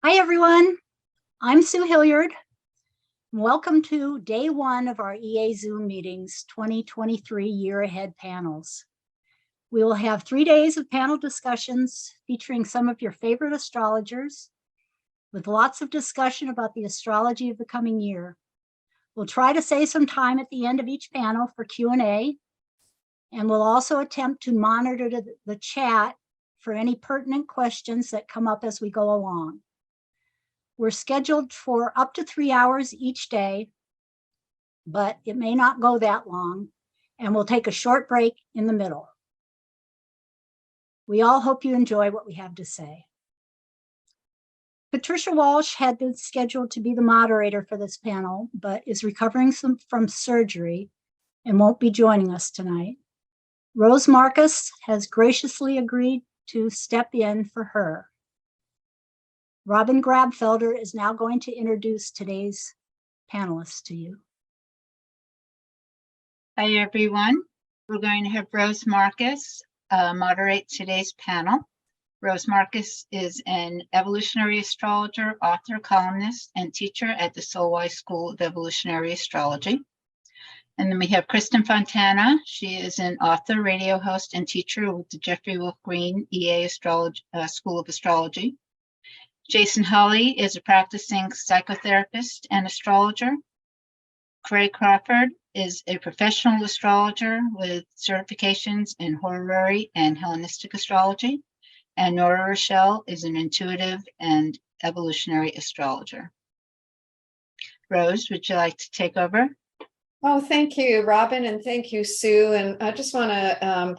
Hi, everyone. I'm Sue Hilliard. Welcome to day one of our EA Zoom meetings 2023 year ahead panels. We will have 3 days of panel discussions featuring some of your favorite astrologers with lots of discussion about the astrology of the coming year. We'll try to save some time at the end of each panel for Q&A, and we'll also attempt to monitor the chat for any pertinent questions that come up as we go along. We're scheduled for up to 3 hours each day, but it may not go that long, and we'll take a short break in the middle. We all hope you enjoy what we have to say. Patricia Walsh had been scheduled to be the moderator for this panel, but is recovering from surgery and won't be joining us tonight. Rose Marcus has graciously agreed to step in for her. Robin Grabfelder is now going to introduce today's panelists to you. Hi, everyone. We're going to have Rose Marcus moderate today's panel. Rose Marcus is an evolutionary astrologer, author, columnist, and teacher at the Solway School of Evolutionary Astrology. And then we have Kristin Fontana. She is an author, radio host, and teacher with the Jeffrey Wolf Green EA School of Astrology. Jason Holley is a practicing psychotherapist and astrologer. Crawford is a professional astrologer with certifications in horary and Hellenistic astrology. And Rachelle is an intuitive and evolutionary astrologer. Rose, would you like to take over? Oh, thank you, Robin, and thank you, Sue. And I just want to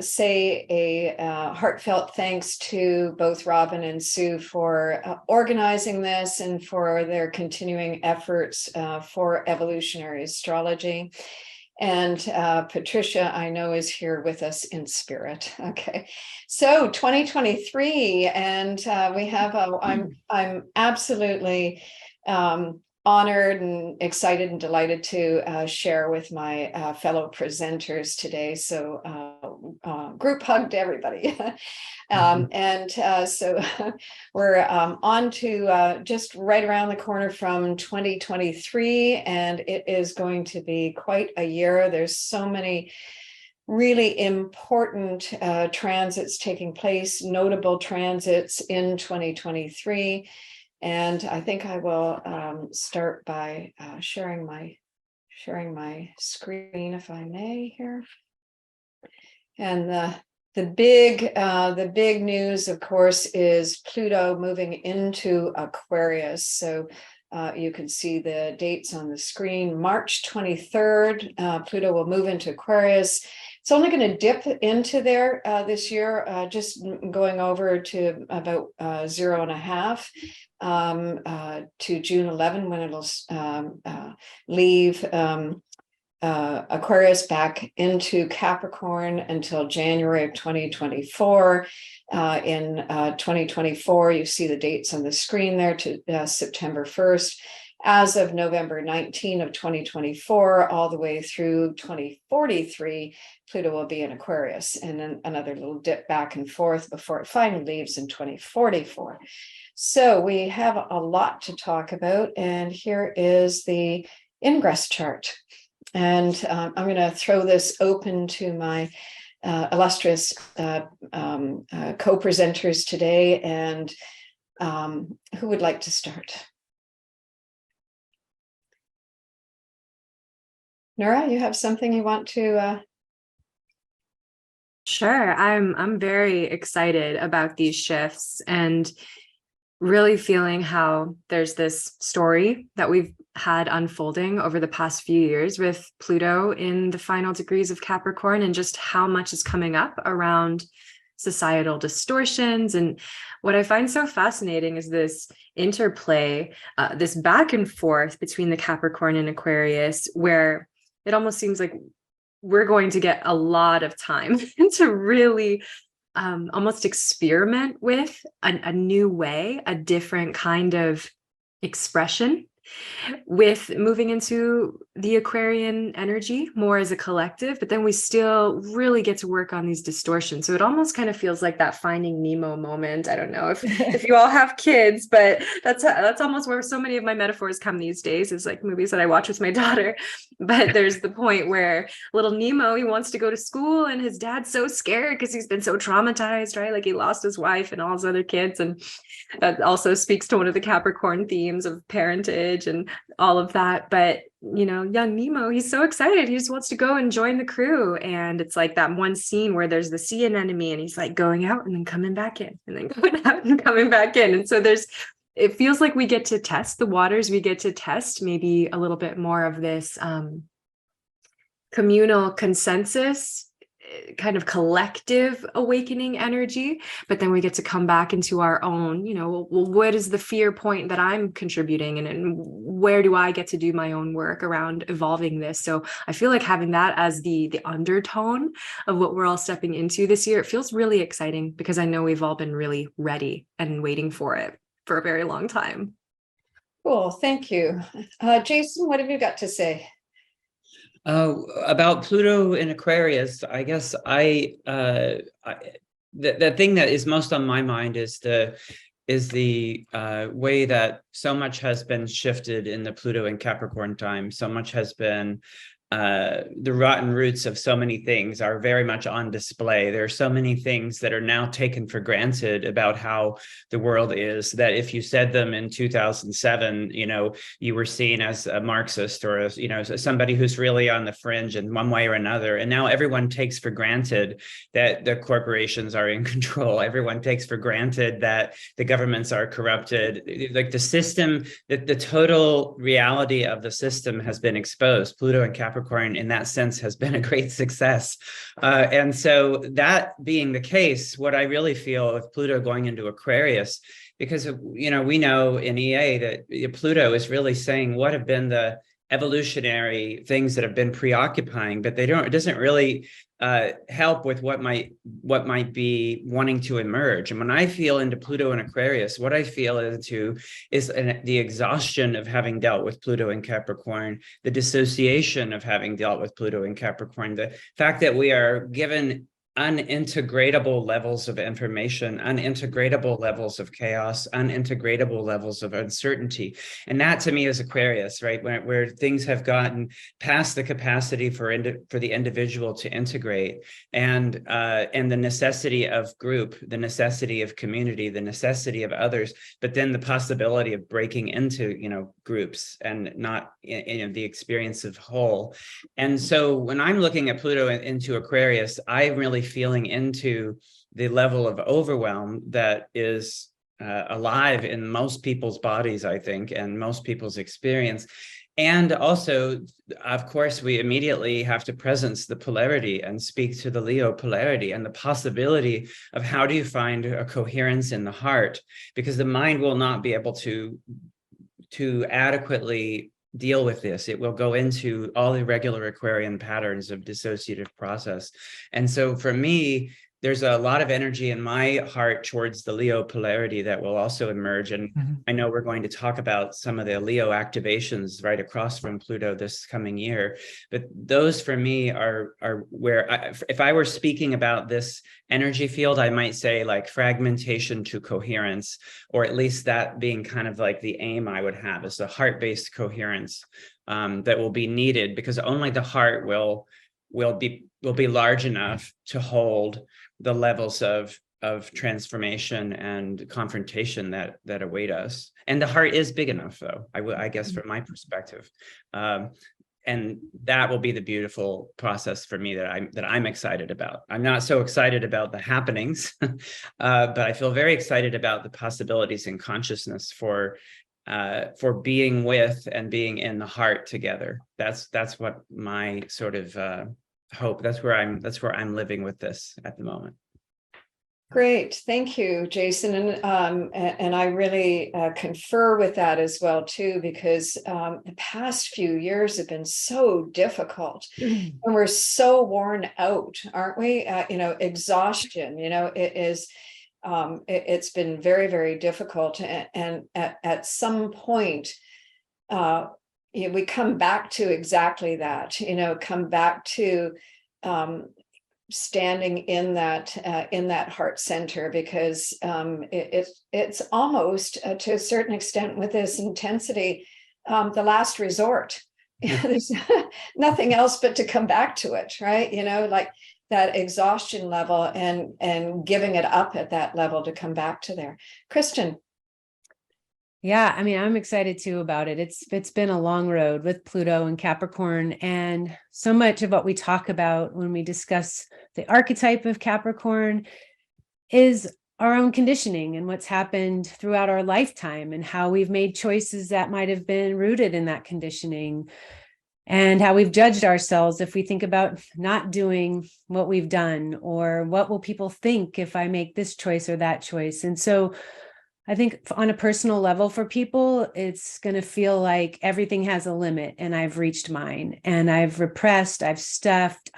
say a heartfelt thanks to both Robin and Sue for organizing this and for their continuing efforts for evolutionary astrology. And Patricia, I know, is here with us in spirit. Okay, so 2023, and we have I'm absolutely honored and excited and delighted to share with my fellow presenters today. So group hug to everybody. So we're on to just right around the corner from 2023, and it is going to be quite a year. There's so many really important transits taking place, notable transits in 2023. And I think I will start by sharing my screen, if I may, here. And the big news, of course, is Pluto moving into Aquarius. So you can see the dates on the screen. March 23rd, Pluto will move into Aquarius. It's only going to dip into there this year, just going over to about 0.5 to June 11, when it'll leave Aquarius back into Capricorn until January of 2024. In 2024, you see the dates on the screen there to September 1st. As of November 19 of 2024, all the way through 2043, Pluto will be in Aquarius, and then another little dip back and forth before it finally leaves in 2044. So we have a lot to talk about, and here is the ingress chart. And I'm going to throw this open to my illustrious co-presenters today. And who would like to start? Nura, you have something you want to? Sure. I'm very excited about these shifts and really feeling how there's this story that we've had unfolding over the past few years with Pluto in the final degrees of Capricorn, and just how much is coming up around societal distortions. And what I find so fascinating is this interplay, this back and forth between the Capricorn and Aquarius, where it almost seems like we're going to get a lot of time to really almost experiment with a new way, a different kind of expression with moving into the Aquarian energy more as a collective, but then we still really get to work on these distortions. So it almost kind of feels like that Finding Nemo moment. I don't know if you all have kids, but that's almost where so many of my metaphors come these days, is like movies that I watch with my daughter. But there's the point where little Nemo, he wants to go to school and his dad's so scared because he's been so traumatized, right? Like he lost his wife and all his other kids. And that also speaks to one of the Capricorn themes of parentage and all of that. But, you know, young Nemo, he's so excited. He just wants to go and join the crew. And it's like that one scene where there's the sea anemone and he's like going out and then coming back in and then going out and coming back in. And so it feels like we get to test the waters. We get to test maybe a little bit more of this communal consensus, kind of collective awakening energy, but then we get to come back into our own, you know, well, what is the fear point that I'm contributing, and where do I get to do my own work around evolving this? So I feel like having that as the undertone of what we're all stepping into this year, it feels really exciting because I know we've all been really ready and waiting for it for a very long time. Cool, thank you. Jason, what have you got to say? About Pluto in Aquarius, I guess the thing that is most on my mind is the way that so much has been shifted in the Pluto and Capricorn time. So much has been the rotten roots of so many things are very much on display. There are so many things that are now taken for granted about how the world is, that if you said them in 2007, you know, you were seen as a Marxist or as, you know, somebody who's really on the fringe in one way or another. And now everyone takes for granted that the corporations are in control. Everyone takes for granted that the governments are corrupted. Like the system, the total reality of the system has been exposed. Pluto and Capricorn in that sense has been a great success. And so that being the case, what I really feel with Pluto going into Aquarius, because, you know, we know in EA that Pluto is really saying what have been the evolutionary things that have been preoccupying, but it doesn't really help with what might be wanting to emerge. And when I feel into Pluto and Aquarius, what I feel into is the exhaustion of having dealt with Pluto and Capricorn, the dissociation of having dealt with Pluto and Capricorn, the fact that we are given unintegratable levels of information, unintegratable levels of chaos, unintegratable levels of uncertainty. And that to me is Aquarius, right? Where things have gotten past the capacity for the individual to integrate, and the necessity of group, the necessity of community, the necessity of others, but then the possibility of breaking into, you know, groups and not the experience of whole. And so when I'm looking at Pluto into Aquarius, I'm really feeling into the level of overwhelm that is alive in most people's bodies, I think, and most people's experience. And also, of course, we immediately have to presence the polarity and speak to the Leo polarity and the possibility of how do you find a coherence in the heart, because the mind will not be able to adequately deal with this. It will go into all the regular Aquarian patterns of dissociative process. And so for me, there's a lot of energy in my heart towards the Leo polarity that will also emerge. And I know we're going to talk about some of the Leo activations right across from Pluto this coming year. But those for me are where, if I were speaking about this energy field, I might say like fragmentation to coherence, or at least that being kind of like the aim I would have, is the heart-based coherence that will be needed, because only the heart will be large enough to hold the levels of transformation and confrontation that await us. And the heart is big enough, though, I guess, from my perspective. And that will be the beautiful process for me that I'm excited about. I'm not so excited about the happenings, but I feel very excited about the possibilities in consciousness for being with and being in the heart together. That's what my sort of hope. That's where I'm living with this at the moment. Great, thank you, Jason, and I really confer with that as well too, because the past few years have been so difficult, and we're so worn out, aren't we? Exhaustion. It's been very, very difficult, and at some point, we come back to exactly that, come back to standing in that heart center, because it's almost to a certain extent with this intensity, the last resort. There's nothing else but to come back to it, right? Like that exhaustion level and giving it up at that level to come back to there. Kristin. Yeah, I mean, I'm excited too about it. It's been a long road with Pluto and Capricorn, and so much of what we talk about when we discuss the archetype of Capricorn is our own conditioning and what's happened throughout our lifetime, and how we've made choices that might have been rooted in that conditioning, and how we've judged ourselves if we think about not doing what we've done, or what will people think if I make this choice or that choice. And so I think on a personal level for people, it's going to feel like everything has a limit, and I've reached mine, and I've repressed, I've stuffed,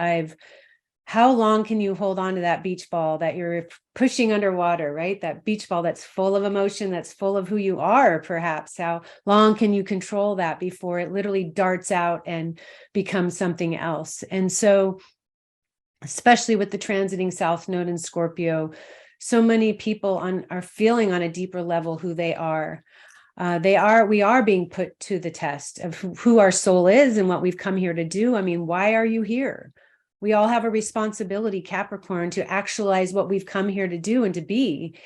how long can you hold on to that beach ball that you're pushing underwater, right? That beach ball that's full of emotion, that's full of who you are, perhaps. How long can you control that before it literally darts out and becomes something else? And so, especially with the transiting South Node in Scorpio, so many people are feeling on a deeper level who they are. We are being put to the test of who our soul is and what we've come here to do. I mean, why are you here? We all have a responsibility, Capricorn, to actualize what we've come here to do and to be.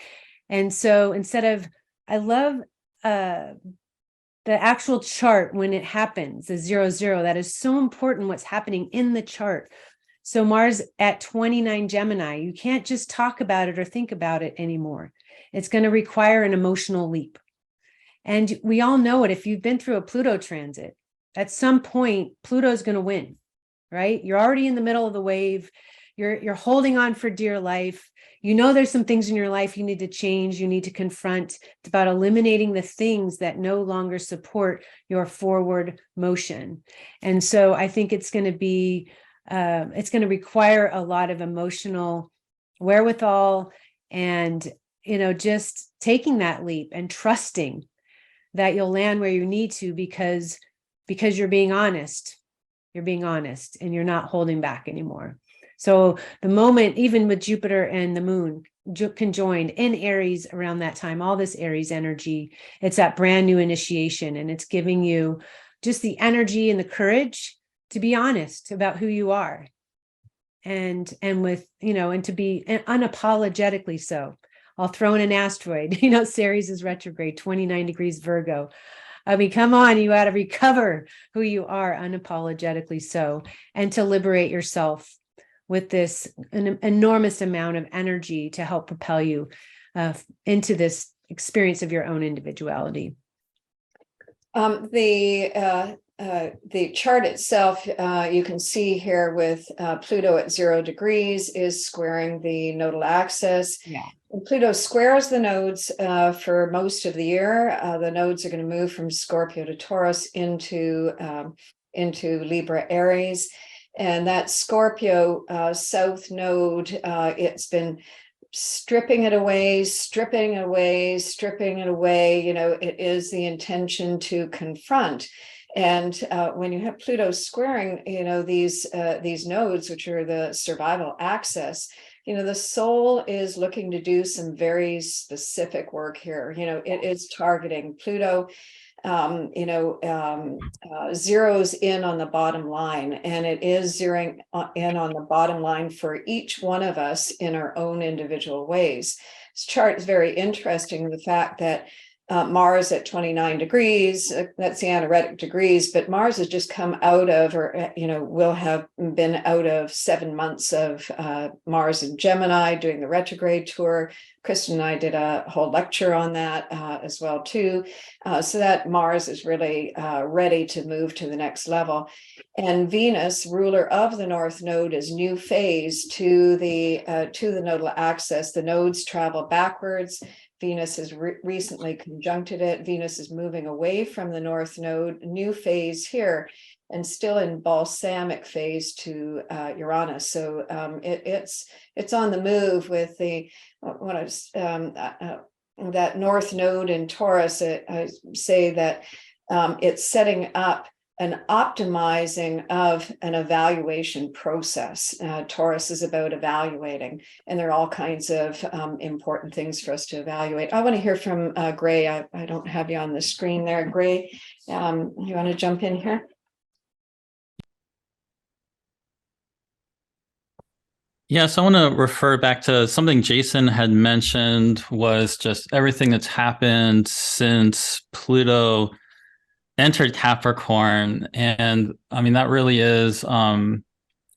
And so I love the actual chart when it happens, the 0-0, that is so important, what's happening in the chart. So Mars at 29 Gemini, you can't just talk about it or think about it anymore. It's going to require an emotional leap. And we all know it. If you've been through a Pluto transit, at some point, Pluto's going to win, right? You're already in the middle of the wave. You're holding on for dear life. There's some things in your life you need to change, you need to confront. It's about eliminating the things that no longer support your forward motion. And so I think it's going to require a lot of emotional wherewithal, and just taking that leap and trusting that you'll land where you need to, because you're being honest, and you're not holding back anymore. So the moment, even with Jupiter and the moon conjoined in Aries around that time, all this Aries energy, it's that brand new initiation, and it's giving you just the energy and the courage to be honest about who you are, and to be unapologetically so. I'll throw in an asteroid, Ceres is retrograde, 29 degrees Virgo. I mean, come on, you got to recover who you are unapologetically so, and to liberate yourself with this an enormous amount of energy to help propel you into this experience of your own individuality. The chart itself, you can see here with Pluto at 0 degrees is squaring the nodal axis. Yeah. And Pluto squares the nodes for most of the year. The nodes are going to move from Scorpio to Taurus into Libra Aries. And that Scorpio south node, it's been stripping it away. It is the intention to confront. And when you have Pluto squaring, these nodes, which are the survival axis, the soul is looking to do some very specific work here. It is targeting Pluto. Zeroes in on the bottom line, and it is zeroing in on the bottom line for each one of us in our own individual ways. This chart is very interesting. The fact that Mars at 29 degrees, that's the anaretic degrees, but Mars has just come out of, or, will have been out of 7 months of Mars in Gemini doing the retrograde tour. Kristin and I did a whole lecture on that as well, too. So that Mars is really ready to move to the next level. And Venus, ruler of the North Node, is new phase to the nodal axis. The nodes travel backwards. Venus has recently conjuncted it. Venus is moving away from the North Node, new phase here, and still in balsamic phase to Uranus. So it's on the move with that North Node in Taurus. I say that it's setting up an optimizing of an evaluation process. Taurus is about evaluating, and there are all kinds of important things for us to evaluate. I want to hear from Gray. I don't have you on the screen there, Gray. You want to jump in here? Yes, I want to refer back to something Jason had mentioned, was just everything that's happened since Pluto entered Capricorn. And I mean, that really is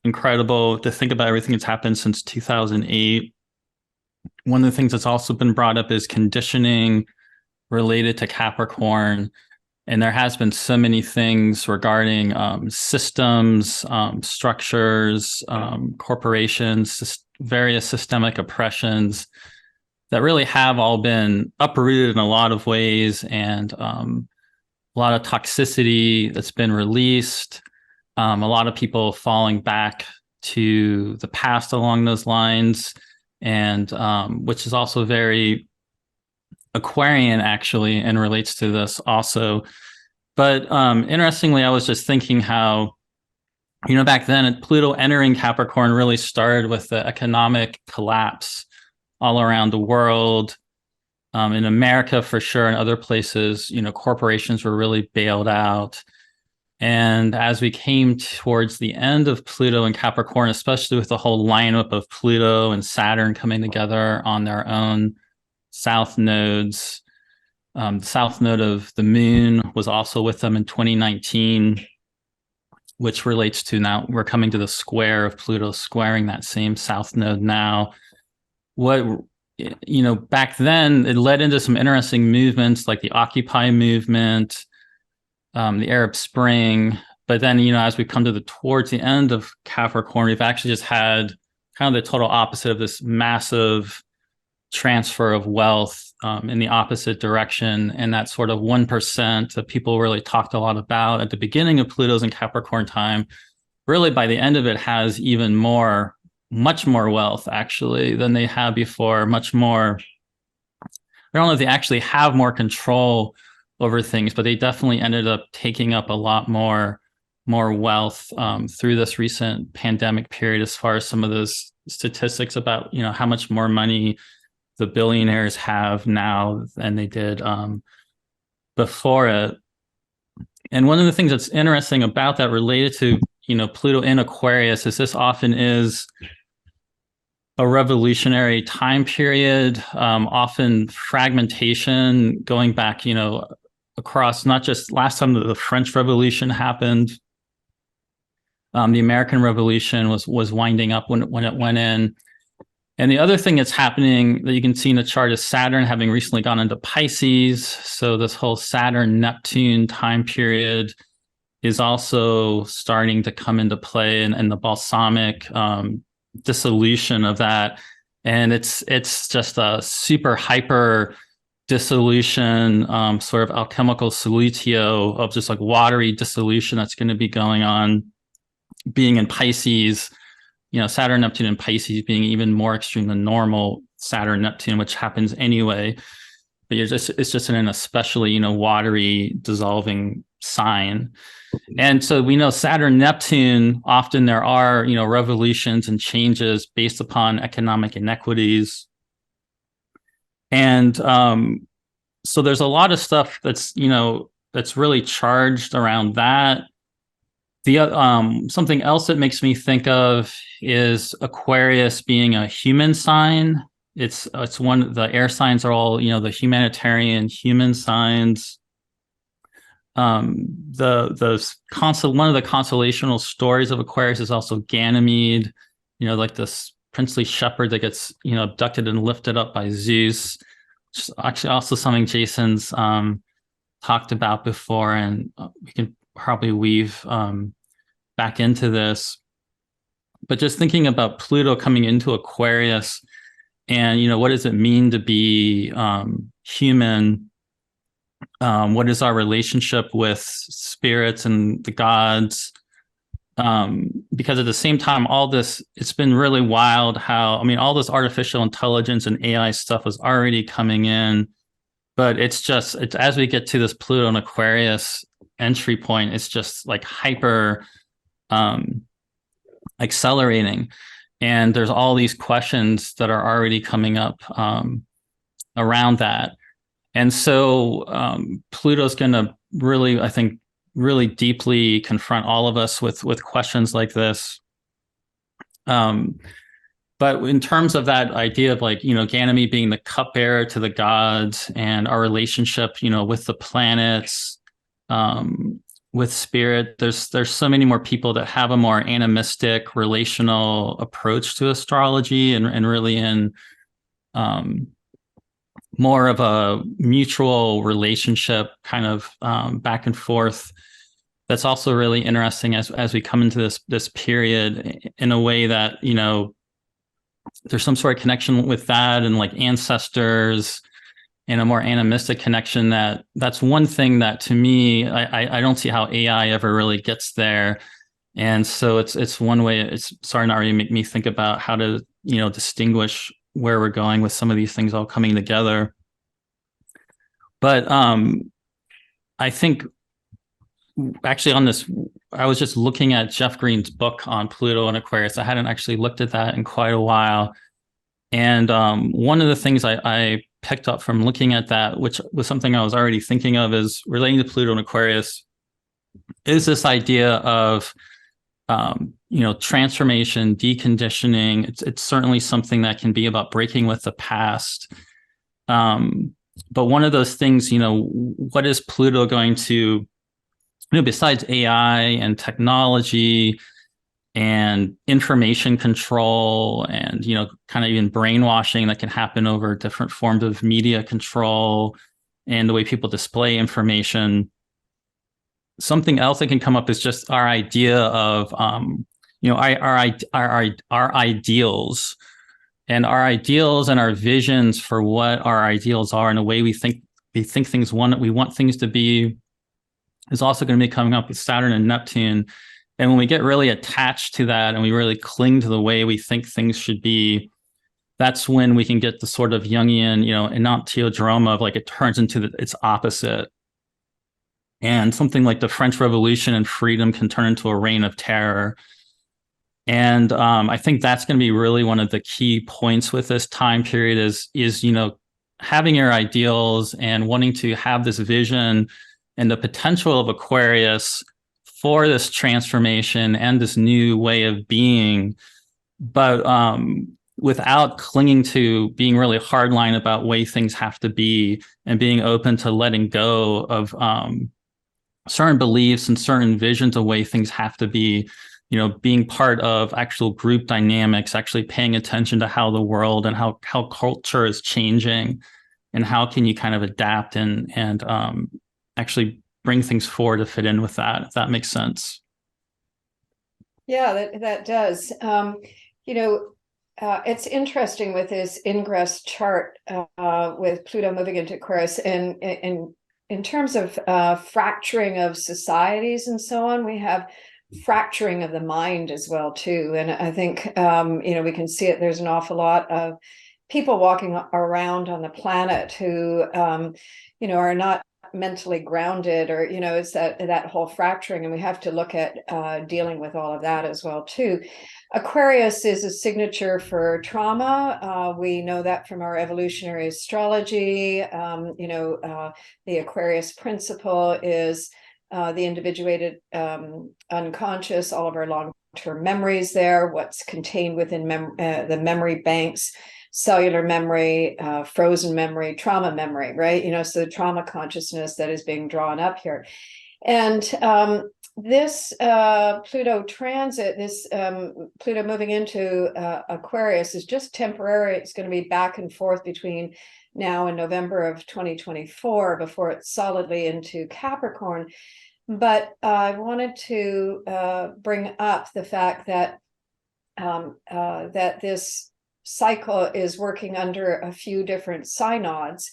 incredible to think about everything that's happened since 2008. One of the things that's also been brought up is conditioning related to Capricorn. And there has been so many things regarding systems, structures, corporations, various systemic oppressions that really have all been uprooted in a lot of ways, and a lot of toxicity that's been released, a lot of people falling back to the past along those lines, and which is also very Aquarian actually, and relates to this also. But interestingly, I was just thinking how, back then Pluto entering Capricorn really started with the economic collapse all around the world. In America, for sure, and other places, corporations were really bailed out. And as we came towards the end of Pluto and Capricorn, especially with the whole lineup of Pluto and Saturn coming together on their own south nodes. The south node of the moon was also with them in 2019, which relates to now we're coming to the square of Pluto squaring that same south node now. Back then it led into some interesting movements like the Occupy movement, the Arab Spring. But then, as we come towards the end of Capricorn, we've actually just had kind of the total opposite of this massive transfer of wealth in the opposite direction. And that sort of 1% that people really talked a lot about at the beginning of Pluto's and Capricorn time, really by the end of it has even much more wealth actually than they had before, much more. I don't know if they actually have more control over things, but they definitely ended up taking up a lot more wealth through this recent pandemic period, as far as some of those statistics about, how much more money the billionaires have now than they did before it. And one of the things that's interesting about that related to, Pluto in Aquarius is this often is a revolutionary time period, often fragmentation going back, across not just last time the French Revolution happened. The American Revolution was winding up when it went in. And the other thing that's happening that you can see in the chart is Saturn having recently gone into Pisces. So this whole Saturn-Neptune time period is also starting to come into play, and the balsamic dissolution of that. And it's just a super hyper dissolution, sort of alchemical solutio of just like watery dissolution that's going to be going on, being in Pisces. Saturn, Neptune, and Pisces being even more extreme than normal Saturn, Neptune, which happens anyway. But it's just in an especially, watery, dissolving sign. And so we know Saturn, Neptune, often there are, revolutions and changes based upon economic inequities. And so there's a lot of stuff that's, that's really charged around that. The something else that makes me think of is Aquarius being a human sign. It's one, the air signs are all, the humanitarian human signs. One of the constellational stories of Aquarius is also Ganymede, like this princely shepherd that gets, abducted and lifted up by Zeus, which is actually also something Jason's talked about before, and we can probably weave back into this. But just thinking about Pluto coming into Aquarius, and what does it mean to be human? What is our relationship with spirits and the gods? Because at the same time, all this, it's been really wild how, all this artificial intelligence and AI stuff was already coming in But it's as we get to this Pluto and Aquarius entry point, it's just like hyper accelerating. And there's all these questions that are already coming up around that. And so Pluto's going to really, I think, really deeply confront all of us with questions like this. But in terms of that idea of like, Ganymede being the cupbearer to the gods and our relationship, with the planets, with spirit, there's so many more people that have a more animistic relational approach to astrology and really in more of a mutual relationship kind of back and forth. That's also really interesting as we come into this period in a way that, there's some sort of connection with that and like ancestors and a more animistic connection. That's one thing that to me, I don't see how AI ever really gets there. And so it's one way it's starting to already make me think about how to, distinguish where we're going with some of these things all coming together. But I think actually on this, I was just looking at Jeff Green's book on Pluto and Aquarius. I hadn't actually looked at that in quite a while. And one of the things I picked up from looking at that, which was something I was already thinking of, is relating to Pluto and Aquarius, is this idea of transformation, deconditioning. It's certainly something that can be about breaking with the past. But one of those things, what is Pluto going to, besides AI and technology and information control and, kind of even brainwashing that can happen over different forms of media control and the way people display information. Something else that can come up is just our idea of, our ideals and our visions for what our ideals are and the way we think things we want things to be is also going to be coming up with Saturn and Neptune. And when we get really attached to that and we really cling to the way we think things should be, that's when we can get the sort of Jungian, enantiodroma of like it turns into its opposite. And something like the French Revolution and freedom can turn into a reign of terror. And I think that's going to be really one of the key points with this time period is having your ideals and wanting to have this vision and the potential of Aquarius for this transformation and this new way of being, but without clinging to being really hardline about way things have to be and being open to letting go of certain beliefs and certain visions of way things have to be, being part of actual group dynamics, actually paying attention to how the world and how culture is changing and how can you kind of adapt and actually bring things forward to fit in with that, if that makes sense. Yeah, that does. It's interesting with this ingress chart with Pluto moving into Aquarius, and in terms of fracturing of societies and so on, we have fracturing of the mind as well too. And I think we can see it. There's an awful lot of people walking around on the planet who are not mentally grounded, or it's that whole fracturing, and we have to look at dealing with all of that as well too. Aquarius is a signature for trauma. We know that from our evolutionary astrology. The Aquarius principle is the individuated unconscious, all of our long-term memories there, what's contained within the memory banks, cellular memory, frozen memory, trauma memory, right? So the trauma consciousness that is being drawn up here. And this Pluto transit, this Pluto moving into Aquarius is just temporary. It's going to be back and forth between now and November of 2024 before it's solidly into Capricorn. But I wanted to bring up the fact that that this cycle is working under a few different synods,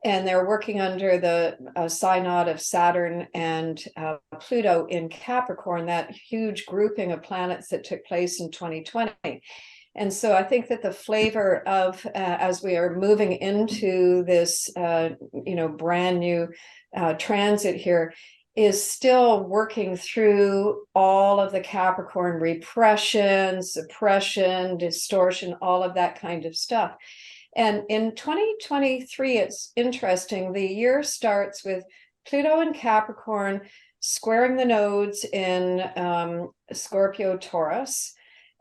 and they're working under the synod of Saturn and Pluto in Capricorn, that huge grouping of planets that took place in 2020. And so I think that the flavor of, as we are moving into this, brand new transit here, is still working through all of the Capricorn repression, suppression, distortion, all of that kind of stuff. And in 2023, it's interesting. The year starts with Pluto and Capricorn squaring the nodes in Scorpio, Taurus.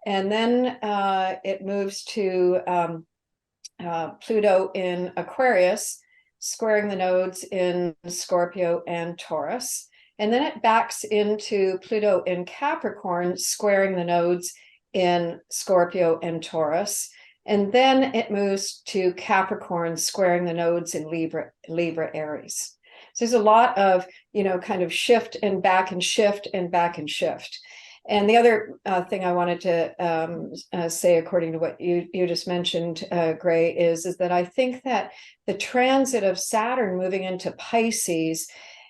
And then it moves to Pluto in Aquarius, squaring the nodes in Scorpio and Taurus. And then it backs into Pluto in Capricorn, squaring the nodes in Scorpio and Taurus. And then it moves to Capricorn, squaring the nodes in Libra, Aries. So there's a lot of, kind of shift and back and shift and back and shift. And the other thing I wanted to say, according to what you just mentioned, Gray, is that I think that the transit of Saturn moving into Pisces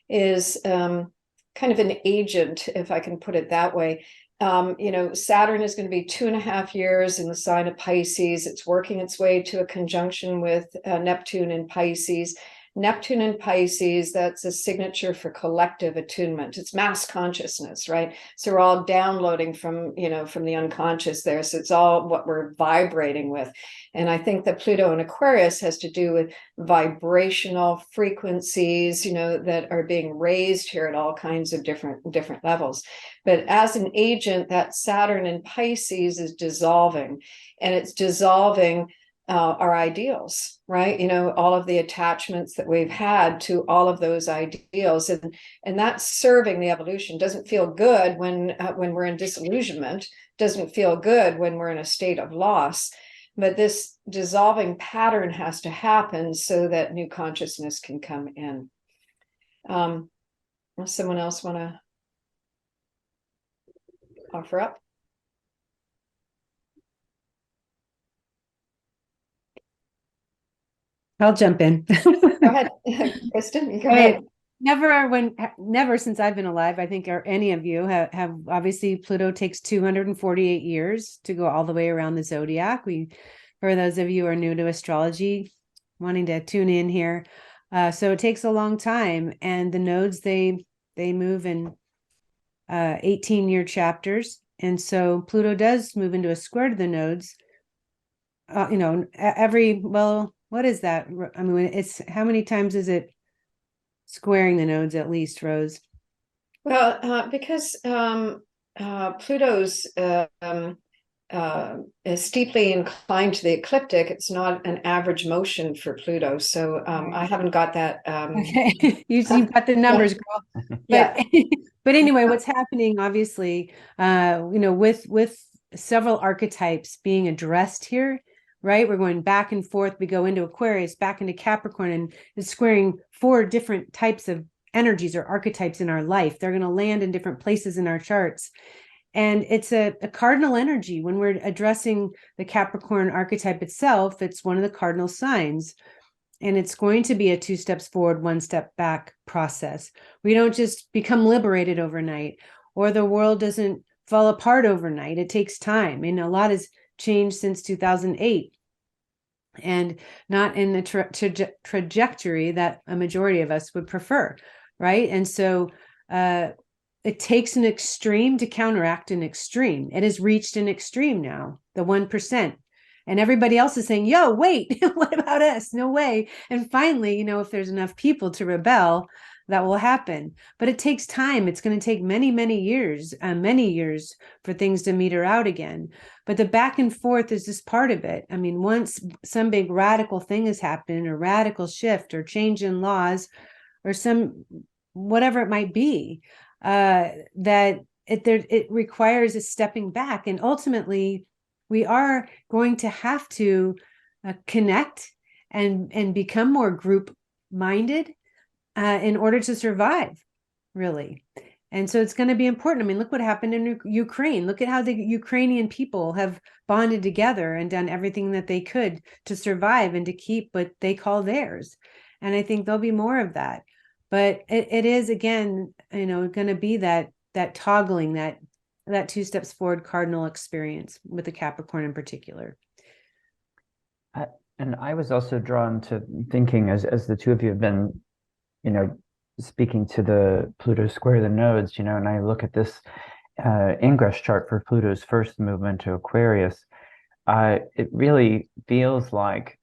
is kind of an agent, if I can put it that way. Saturn is going to be 2.5 years in the sign of Pisces. It's working its way to a conjunction with Neptune in Pisces. Neptune in Pisces, that's a signature for collective attunement. It's mass consciousness, right? So we're all downloading from the unconscious there. So it's all what we're vibrating with. And I think that Pluto in Aquarius has to do with vibrational frequencies, that are being raised here at all kinds of different levels. But as an agent, that Saturn in Pisces is dissolving, and it's dissolving our ideals, right? All of the attachments that we've had to all of those ideals, and that's serving the evolution. Doesn't feel good when we're in disillusionment. Doesn't feel good when we're in a state of loss. But this dissolving pattern has to happen so that new consciousness can come in. Does someone else want to offer up? I'll jump in. Go ahead, Kristin. Go ahead. Never since I've been alive, I think, or any of you have obviously, Pluto takes 248 years to go all the way around the zodiac. For those of you who are new to astrology, wanting to tune in here, so it takes a long time, and the nodes they move in 18-year chapters, and so Pluto does move into a square to the nodes. What is that? I mean, it's how many times is it squaring the nodes at least, Rose? Well, because Pluto's is steeply inclined to the ecliptic, it's not an average motion for Pluto. So I haven't got that. Okay, you've got the numbers, girl. Yeah. But anyway, what's happening, obviously, with several archetypes being addressed here, right? We're going back and forth. We go into Aquarius, back into Capricorn, and it's squaring 4 different types of energies or archetypes in our life. They're going to land in different places in our charts. And it's a cardinal energy. When we're addressing the Capricorn archetype itself, it's one of the cardinal signs. And it's going to be a 2 steps forward, 1 step back process. We don't just become liberated overnight, or the world doesn't fall apart overnight. It takes time. And a lot has changed since 2008, and not in the trajectory that a majority of us would prefer, right? And so it takes an extreme to counteract an extreme. It has reached an extreme now, the 1%. And everybody else is saying, yo, wait, what about us? No way. And finally, if there's enough people to rebel, that will happen. But it takes time. It's going to take many, many years for things to meter out again. But the back and forth is just part of it. I mean, once some big radical thing has happened, or radical shift or change in laws, or some whatever it might be, that it requires a stepping back. And ultimately, we are going to have to connect and become more group minded in order to survive, really. And so it's going to be important. I mean, look what happened in Ukraine. Look at how the Ukrainian people have bonded together and done everything that they could to survive and to keep what they call theirs. And I think there'll be more of that. But it is, again, going to be that toggling, that 2 steps forward cardinal experience with the Capricorn in particular. And I was also drawn to thinking as the two of you have been, speaking to the Pluto square the nodes, and I look at this ingress chart for Pluto's first movement to Aquarius, it really feels like,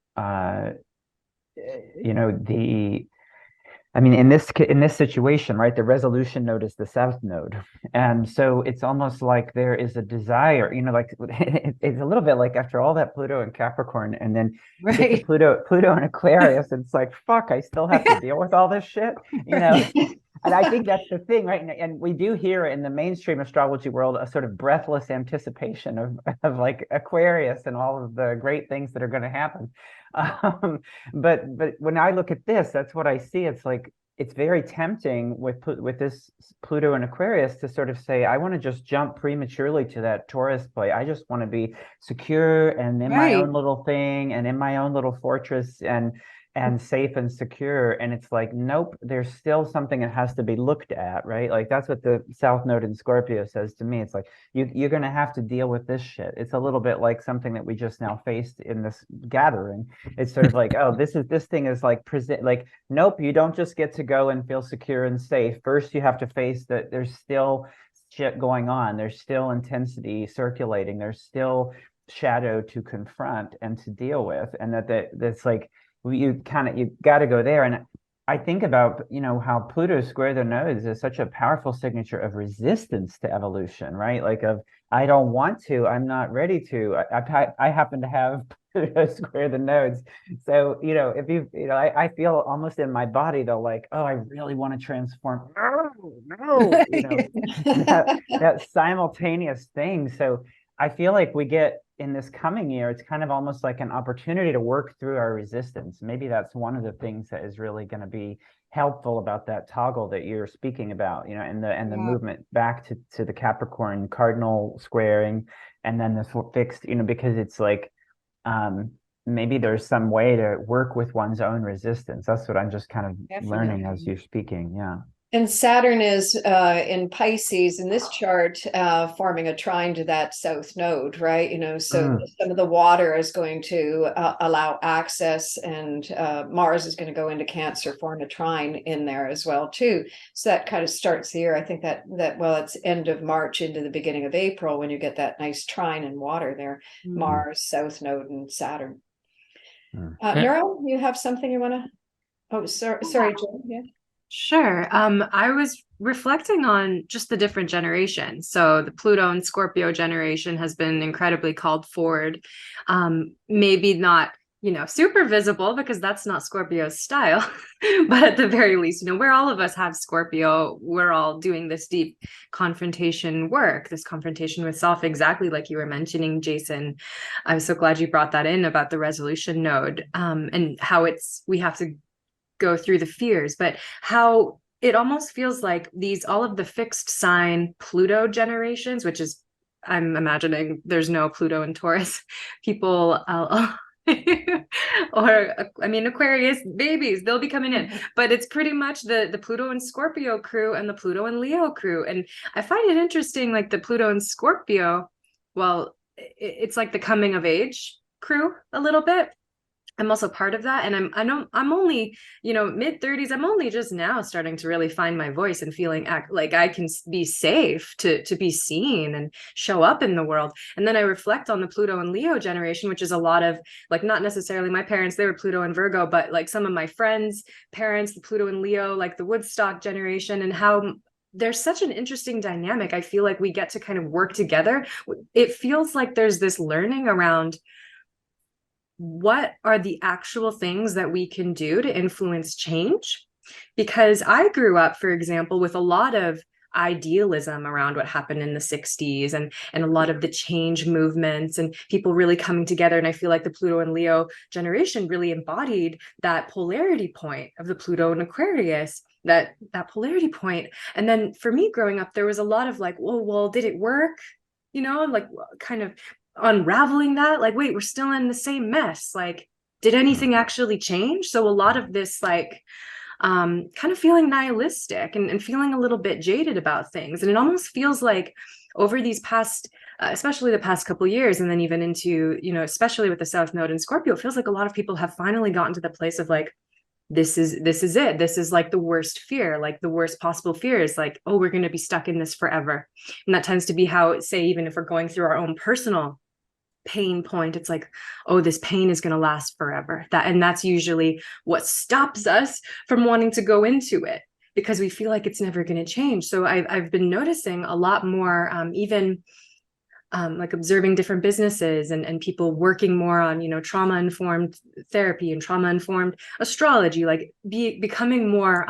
in this situation, right, the resolution node is the south node. And so it's almost like there is a desire, it's a little bit like after all that Pluto and Capricorn, and then you get to Pluto and Aquarius, it's like, fuck, I still have to deal with all this shit, And I think that's the thing, right? And we do hear in the mainstream astrology world a sort of breathless anticipation of like Aquarius and all of the great things that are going to happen. But when I look at this, that's what I see. It's like, it's very tempting with this Pluto and Aquarius to sort of say, I want to just jump prematurely to that Taurus play. I just want to be secure and in my own little thing and in my own little fortress and safe and secure. And it's like, nope, there's still something that has to be looked at, right? Like that's what the South Node in Scorpio says to me. It's like, you're going to have to deal with this shit. It's a little bit like something that we just now faced in this gathering. It's sort of like, oh, this thing is like, nope, you don't just get to go and feel secure and safe. First, you have to face that there's still shit going on. There's still intensity circulating. There's still shadow to confront and to deal with. And that's like, you got to go there. And I think about, how Pluto square the nodes is such a powerful signature of resistance to evolution, right? Like I don't want to, I'm not ready to. I happen to have Pluto square the nodes. So, if I feel almost in my body, though, like, oh, I really want to transform. No, that simultaneous thing. So I feel like we get, in this coming year, it's kind of almost like an opportunity to work through our resistance. Maybe that's one of the things that is really going to be helpful about that toggle that you're speaking about, and the movement back to the Capricorn cardinal squaring, and then this fixed, because it's like, maybe there's some way to work with one's own resistance. That's what I'm just kind of learning as you're speaking. Yeah. And Saturn is in Pisces in this chart, forming a trine to that south node, right? So some of the water is going to allow access, and Mars is going to go into Cancer, form a trine in there as well, too. So that kind of starts the year. I think that it's end of March into the beginning of April when you get that nice trine in water there, Mars, south node, and Saturn. Nura, you have something you want to? Oh, sorry, Jen. Yeah. Sure. I was reflecting on just the different generations. So the Pluto and Scorpio generation has been incredibly called forward. Maybe not, super visible because that's not Scorpio's style, but at the very least, where all of us have Scorpio, we're all doing this deep confrontation work, this confrontation with self, exactly like you were mentioning, Jason. I'm so glad you brought that in about the resolution node, and how we have to go through the fears, but how it almost feels like all of the fixed sign Pluto generations, which is, I'm imagining there's no Pluto in Taurus people, Aquarius babies, they'll be coming in, but it's pretty much the Pluto and Scorpio crew and the Pluto and Leo crew. And I find it interesting, like the Pluto and Scorpio, well, it's like the coming of age crew a little bit. I'm also part of that. And I'm only, mid-30s. I'm only just now starting to really find my voice and feeling like I can be safe to be seen and show up in the world. And then I reflect on the Pluto and Leo generation, which is a lot of, like, not necessarily my parents, they were Pluto and Virgo, but like some of my friends' parents, the Pluto and Leo, like the Woodstock generation, and how there's such an interesting dynamic. I feel like we get to kind of work together. It feels like there's this learning around what are the actual things that we can do to influence change? Because I grew up, for example, with a lot of idealism around what happened in the 60s and a lot of the change movements and people really coming together. And I feel like the Pluto and Leo generation really embodied that polarity point of the Pluto and Aquarius, that polarity point. And then for me growing up, there was a lot of like, well, did it work? Like kind of unraveling that, like, wait, we're still in the same mess. Like, did anything actually change? So a lot of this, like, kind of feeling nihilistic and feeling a little bit jaded about things. And it almost feels like over these past, especially the past couple of years, and then even into, especially with the South Node in Scorpio, it feels like a lot of people have finally gotten to the place of like, this is it. This is like the worst fear, like the worst possible fear is like, oh, we're going to be stuck in this forever. And that tends to be how, say, even if we're going through our own personal pain point, it's like, oh, this pain is going to last forever. That's usually what stops us from wanting to go into it, because we feel like it's never going to change. So I've been noticing a lot more, even like observing different businesses and people working more on, trauma-informed therapy and trauma-informed astrology, like becoming more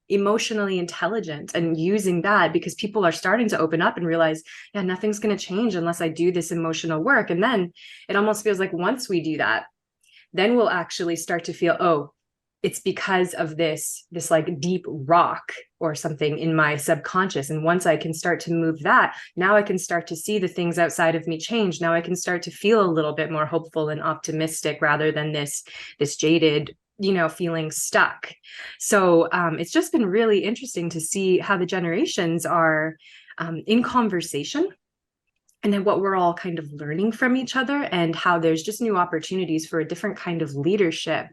emotionally intelligent and using that, because people are starting to open up and realize, yeah, nothing's going to change unless I do this emotional work. And then it almost feels like once we do that, then we'll actually start to feel, oh, it's because of this like deep rock or something in my subconscious. And once I can start to move that, now I can start to see the things outside of me change. Now I can start to feel a little bit more hopeful and optimistic rather than this jaded, feeling stuck. So it's just been really interesting to see how the generations are in conversation, and then what we're all kind of learning from each other, and how there's just new opportunities for a different kind of leadership.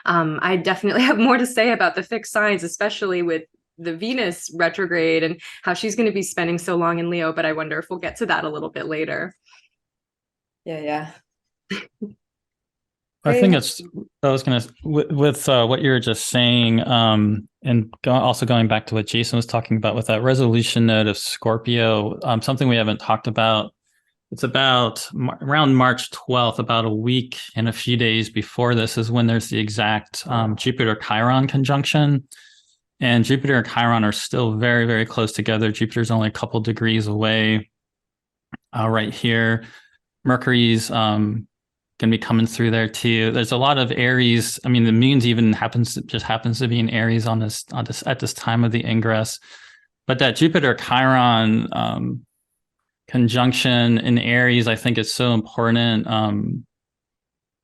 I definitely have more to say about the fixed signs, especially with the Venus retrograde and how she's going to be spending so long in Leo, but I wonder if we'll get to that a little bit later. Yeah. I think I was going to, with what you were just saying, and also going back to what Jason was talking about with that resolution node of Scorpio, something we haven't talked about. It's about around March 12th, about a week and a few days before this is when there's the exact Jupiter-Chiron conjunction. And Jupiter and Chiron are still very, very close together. Jupiter's only a couple degrees away right here. Mercury's going to be coming through there too. There's a lot of Aries. I mean, the moon's even happens to be in Aries on this at this time of the ingress. But that Jupiter-Chiron conjunction in Aries, I think, is so important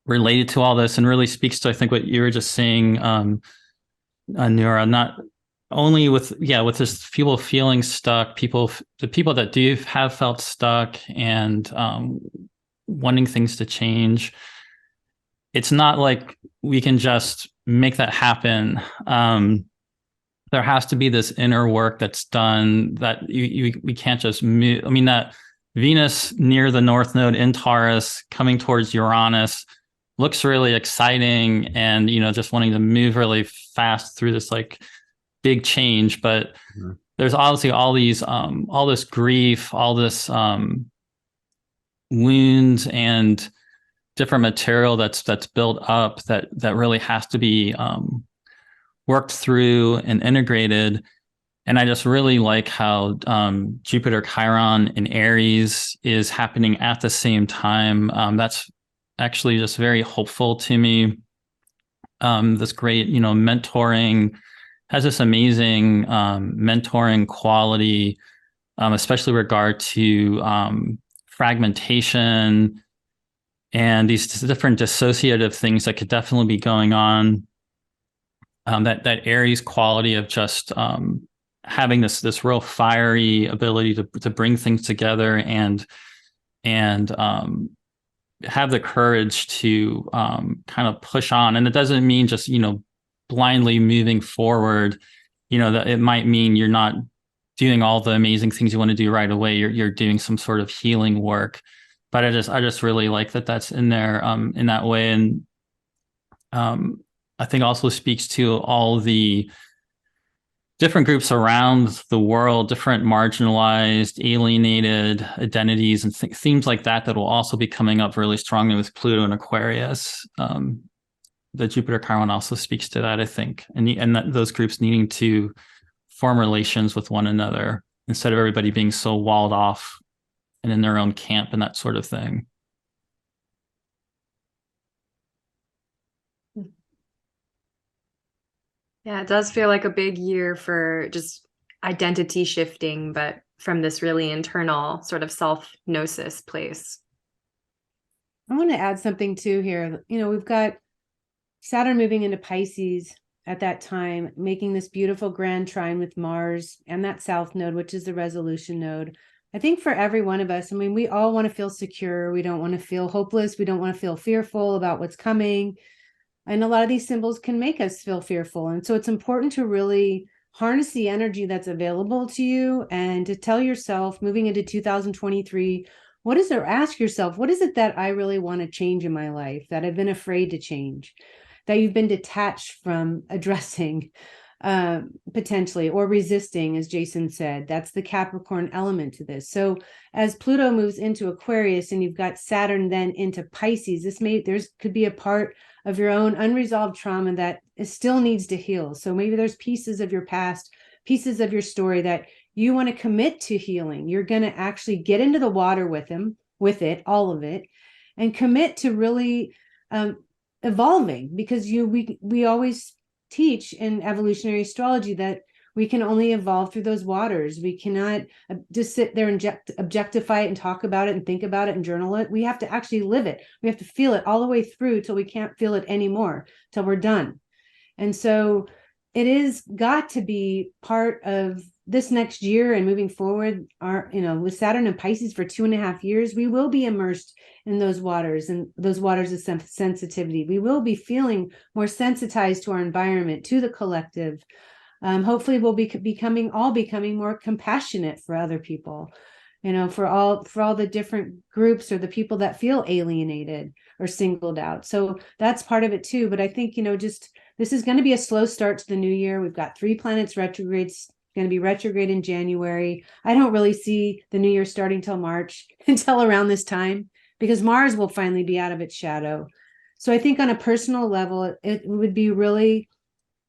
related to all this, and really speaks to, I think, what you were just saying, Nura, not only with this people feeling stuck, the people that do have felt stuck and wanting things to change. It's not like we can just make that happen. There has to be this inner work that's done, that we can't just move. I mean, that Venus near the North Node in Taurus coming towards Uranus looks really exciting, and just wanting to move really fast through this like big change. But there's obviously all this grief, all this wounds and different material that's built up that really has to be worked through and integrated. And I just really like how Jupiter-Chiron in Aries is happening at the same time. That's actually just very hopeful to me. This great, mentoring, has this amazing mentoring quality, especially regard to fragmentation and these different dissociative things that could definitely be going on. That Aries quality of just having this real fiery ability to bring things together and have the courage to kind of push on. And it doesn't mean just blindly moving forward. That it might mean you're not doing all the amazing things you want to do right away. You're doing some sort of healing work. But I just really like that that's in there in that way. And I think also speaks to all the different groups around the world, different marginalized, alienated identities and themes like that will also be coming up really strongly with Pluto and Aquarius. The Jupiter-Chiron also speaks to that, I think, and those groups needing to form relations with one another instead of everybody being so walled off and in their own camp and that sort of thing. Yeah, it does feel like a big year for just identity shifting, but from this really internal sort of self-gnosis place. I want to add something too here. We've got Saturn moving into Pisces at that time, making this beautiful grand trine with Mars and that South Node, which is the resolution node. I think for every one of us, I mean, we all want to feel secure. We don't want to feel hopeless. We don't want to feel fearful about what's coming. And a lot of these symbols can make us feel fearful. And so it's important to really harness the energy that's available to you and to tell yourself, moving into 2023, what is there? Ask yourself, what is it that I really want to change in my life that I've been afraid to change, that you've been detached from addressing potentially, or resisting, as Jason said? That's the Capricorn element to this. So as Pluto moves into Aquarius and you've got Saturn then into Pisces, there's could be a part of your own unresolved trauma that still needs to heal. So maybe there's pieces of your past, pieces of your story that you want to commit to healing. You're going to actually get into the water with it, all of it, and commit to really evolving, because we always teach in evolutionary astrology that we can only evolve through those waters. We cannot just sit there and objectify it and talk about it and think about it and journal it. We have to actually live it. We have to feel it all the way through till we can't feel it anymore, till we're done. And so it is got to be part of this next year and moving forward. With Saturn and Pisces for 2.5 years, we will be immersed in those waters and those waters of sensitivity. We will be feeling more sensitized to our environment, to the collective. Hopefully we'll be becoming more compassionate for other people, for all the different groups or the people that feel alienated or singled out. So that's part of it too. But I think, this is going to be a slow start to the new year. We've got 3 planets retrogrades, going to be retrograde in January. I don't really see the new year starting till March, until around this time, because Mars will finally be out of its shadow. So I think on a personal level, it would be really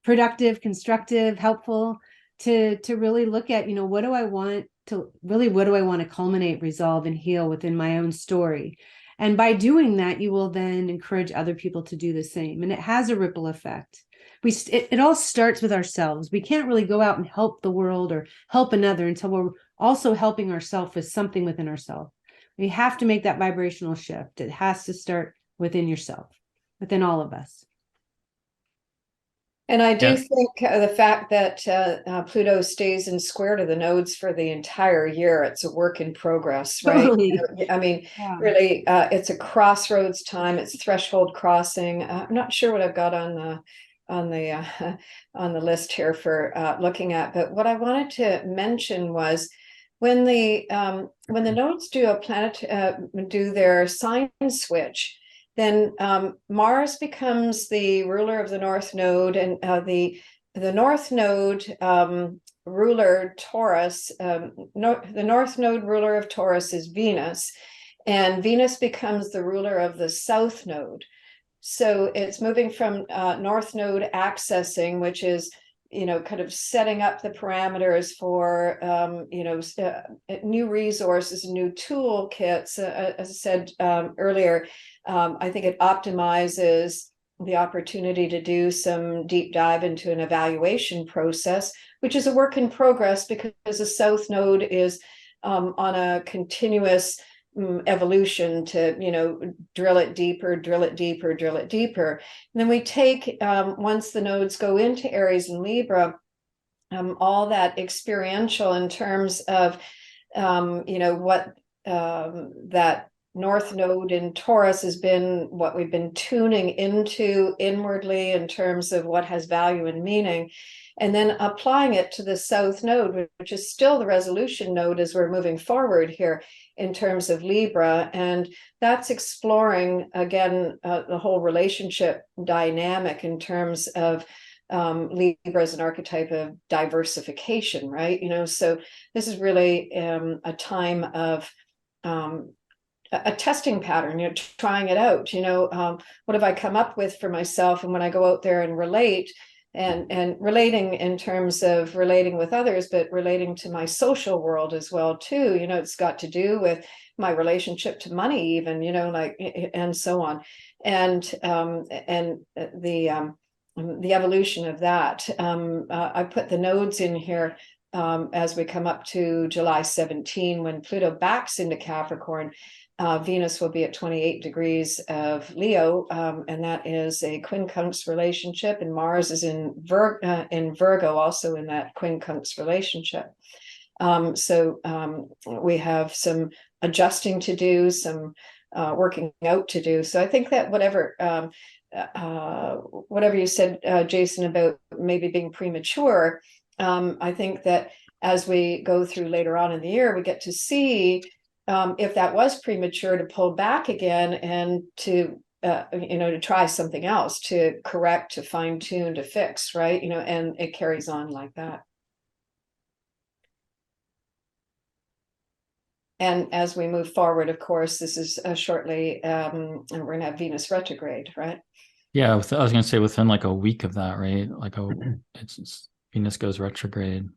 productive, constructive, helpful to really look at, what do I want to culminate, resolve, and heal within my own story. And by doing that, you will then encourage other people to do the same. And it has a ripple effect. It all starts with ourselves. We can't really go out and help the world or help another until we're also helping ourselves with something within ourselves. We have to make that vibrational shift. It has to start within yourself, within all of us. And I do Yeah. think the fact that Pluto stays in square to the nodes for the entire year, it's a work in progress, right? Totally. I mean, Yeah. really, it's a crossroads time. It's threshold crossing. I'm not sure what I've got on the list here for looking at, but what I wanted to mention was when the nodes do their sign switch, then Mars becomes the ruler of the North Node, and the North Node ruler Taurus. The North Node ruler of Taurus is Venus, and Venus becomes the ruler of the South Node. So it's moving from North Node accessing, which is kind of setting up the parameters for new resources, new toolkits. As I said earlier, I think it optimizes the opportunity to do some deep dive into an evaluation process, which is a work in progress because the South Node is on a continuous evolution to drill it deeper, drill it deeper, drill it deeper. And then we take once the nodes go into Aries and Libra, all that experiential in terms of what that North Node in Taurus has been, what we've been tuning into inwardly in terms of what has value and meaning, and then applying it to the South Node, which is still the resolution node as we're moving forward here in terms of Libra. And that's exploring, again, the whole relationship dynamic in terms of Libra as an archetype of diversification, right? So this is really a time of a testing pattern, trying it out. What have I come up with for myself? And when I go out there and relate, and relating in terms of relating with others, but relating to my social world as well too. It's got to do with my relationship to money, even, and so on, and the evolution of that. I put the nodes in here as we come up to July 17, when Pluto backs into Capricorn. Venus will be at 28 degrees of Leo, and that is a quincunx relationship, and Mars is in Virgo, also in that quincunx relationship. So we have some adjusting to do, some working out to do. So I think that whatever you said, Jason, about maybe being premature, I think that as we go through later on in the year, we get to see if that was premature, to pull back again and to to try something else, to correct, to fine tune, to fix, right? And it carries on like that. And as we move forward, of course, this is shortly, and we're going to have Venus retrograde, right? Yeah, I was going to say within like a week of that, right? Like it's Venus goes retrograde.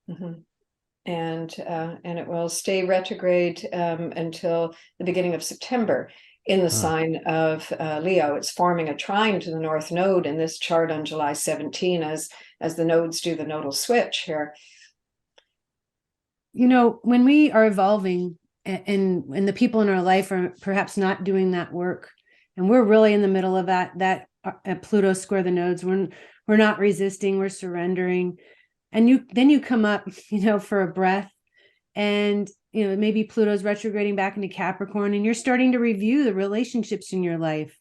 Mm-hmm. And it will stay retrograde until the beginning of September in the sign of Leo. It's forming a trine to the North Node in this chart on July 17 as the nodes do the nodal switch here. When we are evolving and the people in our life are perhaps not doing that work, and we're really in the middle of that Pluto square the nodes, we're not resisting, we're surrendering. And then you come up, for a breath, and, maybe Pluto's retrograding back into Capricorn, and you're starting to review the relationships in your life.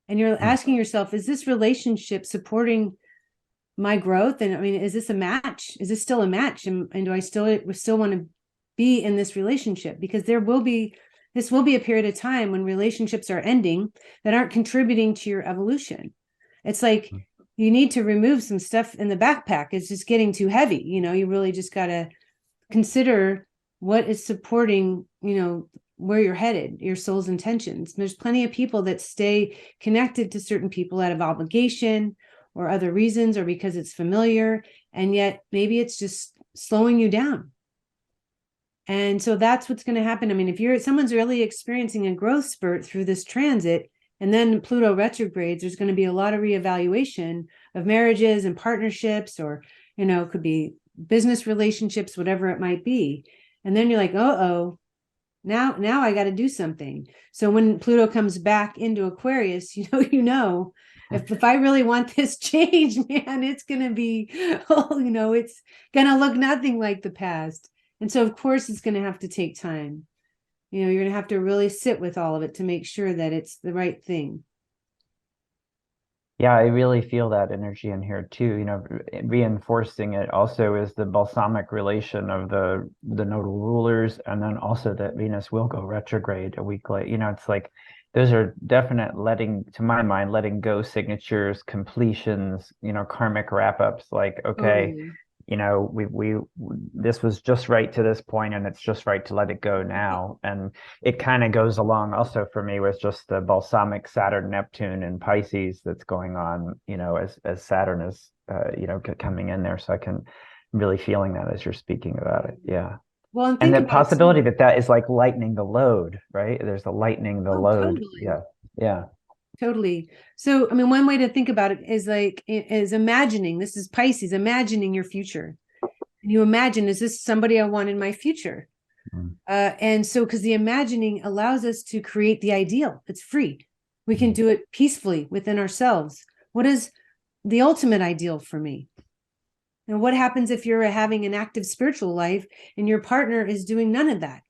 And you're asking yourself, is this relationship supporting my growth? And I mean, is this a match? Is this still a match? And do I still want to be in this relationship? Because this will be a period of time when relationships are ending that aren't contributing to your evolution. It's like, you need to remove some stuff in the backpack. It's just getting too heavy. You really just got to consider what is supporting, where you're headed, your soul's intentions. There's plenty of people that stay connected to certain people out of obligation or other reasons, or because it's familiar. And yet maybe it's just slowing you down. And so that's what's going to happen. I mean, if someone's really experiencing a growth spurt through this transit, and then Pluto retrogrades, there's going to be a lot of reevaluation of marriages and partnerships, or, it could be business relationships, whatever it might be. And then you're like, now I got to do something. So when Pluto comes back into Aquarius, if I really want this change, man, it's going to be, it's going to look nothing like the past. And so, of course, it's going to have to take time. You're going to have to really sit with all of it to make sure that it's the right thing. Yeah, I really feel that energy in here too. Reinforcing it also is the balsamic relation of the nodal rulers, and then also that Venus will go retrograde a week later. It's like those are definite to my mind, letting go signatures, completions, karmic wrap-ups. Like, okay, we this was just right to this point, and it's just right to let it go now. And it kind of goes along also for me with just the balsamic Saturn Neptune and Pisces that's going on, as Saturn is coming in there. So I can really feeling that as you're speaking about it. Yeah. Well, and the possibility that is like lightening the load, right? There's the lightening the load. Totally. Yeah. Totally. So, I mean, one way to think about it is imagining, this is Pisces, imagining your future. And you imagine, is this somebody I want in my future? And so, because the imagining allows us to create the ideal, it's free. We can do it peacefully within ourselves. What is the ultimate ideal for me? And what happens if you're having an active spiritual life and your partner is doing none of that?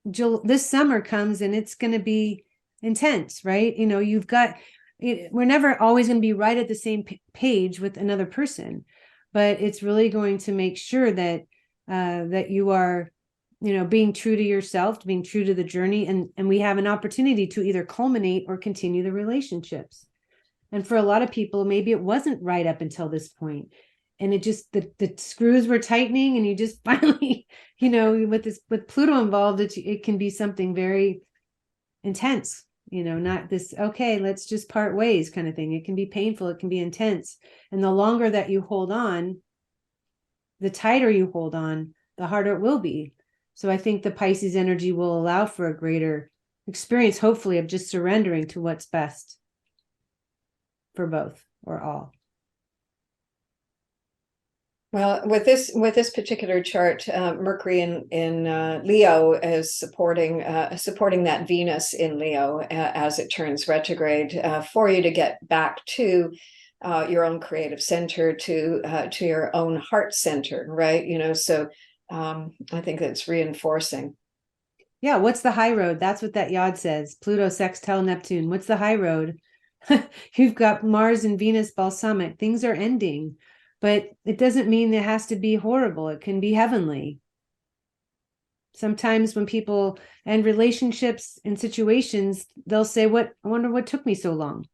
This summer comes and it's going to be intense, right? We're never always going to be right at the same page with another person, but it's really going to make sure that that you are, being true to yourself, being true to the journey, and we have an opportunity to either culminate or continue the relationships. And for a lot of people, maybe it wasn't right up until this point, and it just the screws were tightening, and you just finally, with Pluto involved, it can be something very intense. Not this, okay, let's just part ways kind of thing. It can be painful. It can be intense. And the longer that you hold on, the tighter you hold on, the harder it will be. So I think the Pisces energy will allow for a greater experience, hopefully, of just surrendering to what's best for both or all. Well, with this particular chart, Mercury in Leo is supporting that Venus in Leo as it turns retrograde, for you to get back to your own creative center to your own heart center, right? So I think that's reinforcing. Yeah, what's the high road? That's what that yod says. Pluto, sextile, Neptune. What's the high road? You've got Mars and Venus balsamic. Things are ending, but it doesn't mean it has to be horrible. It can be heavenly. Sometimes when people end relationships and situations, they'll say, I wonder what took me so long.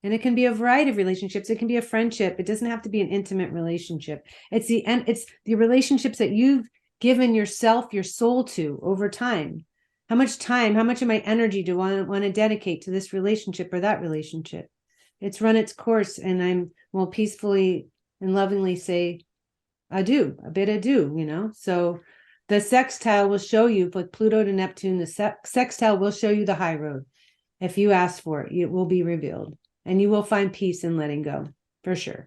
And it can be a variety of relationships. It can be a friendship. It doesn't have to be an intimate relationship. It's the relationships that you've given yourself, your soul to over time. How much of my energy do I want to dedicate to this relationship or that relationship? It's run its course, and I will peacefully and lovingly say adieu, a bit adieu, So the sextile will show you, with Pluto to Neptune, the sextile will show you the high road. If you ask for it, it will be revealed, and you will find peace in letting go, for sure.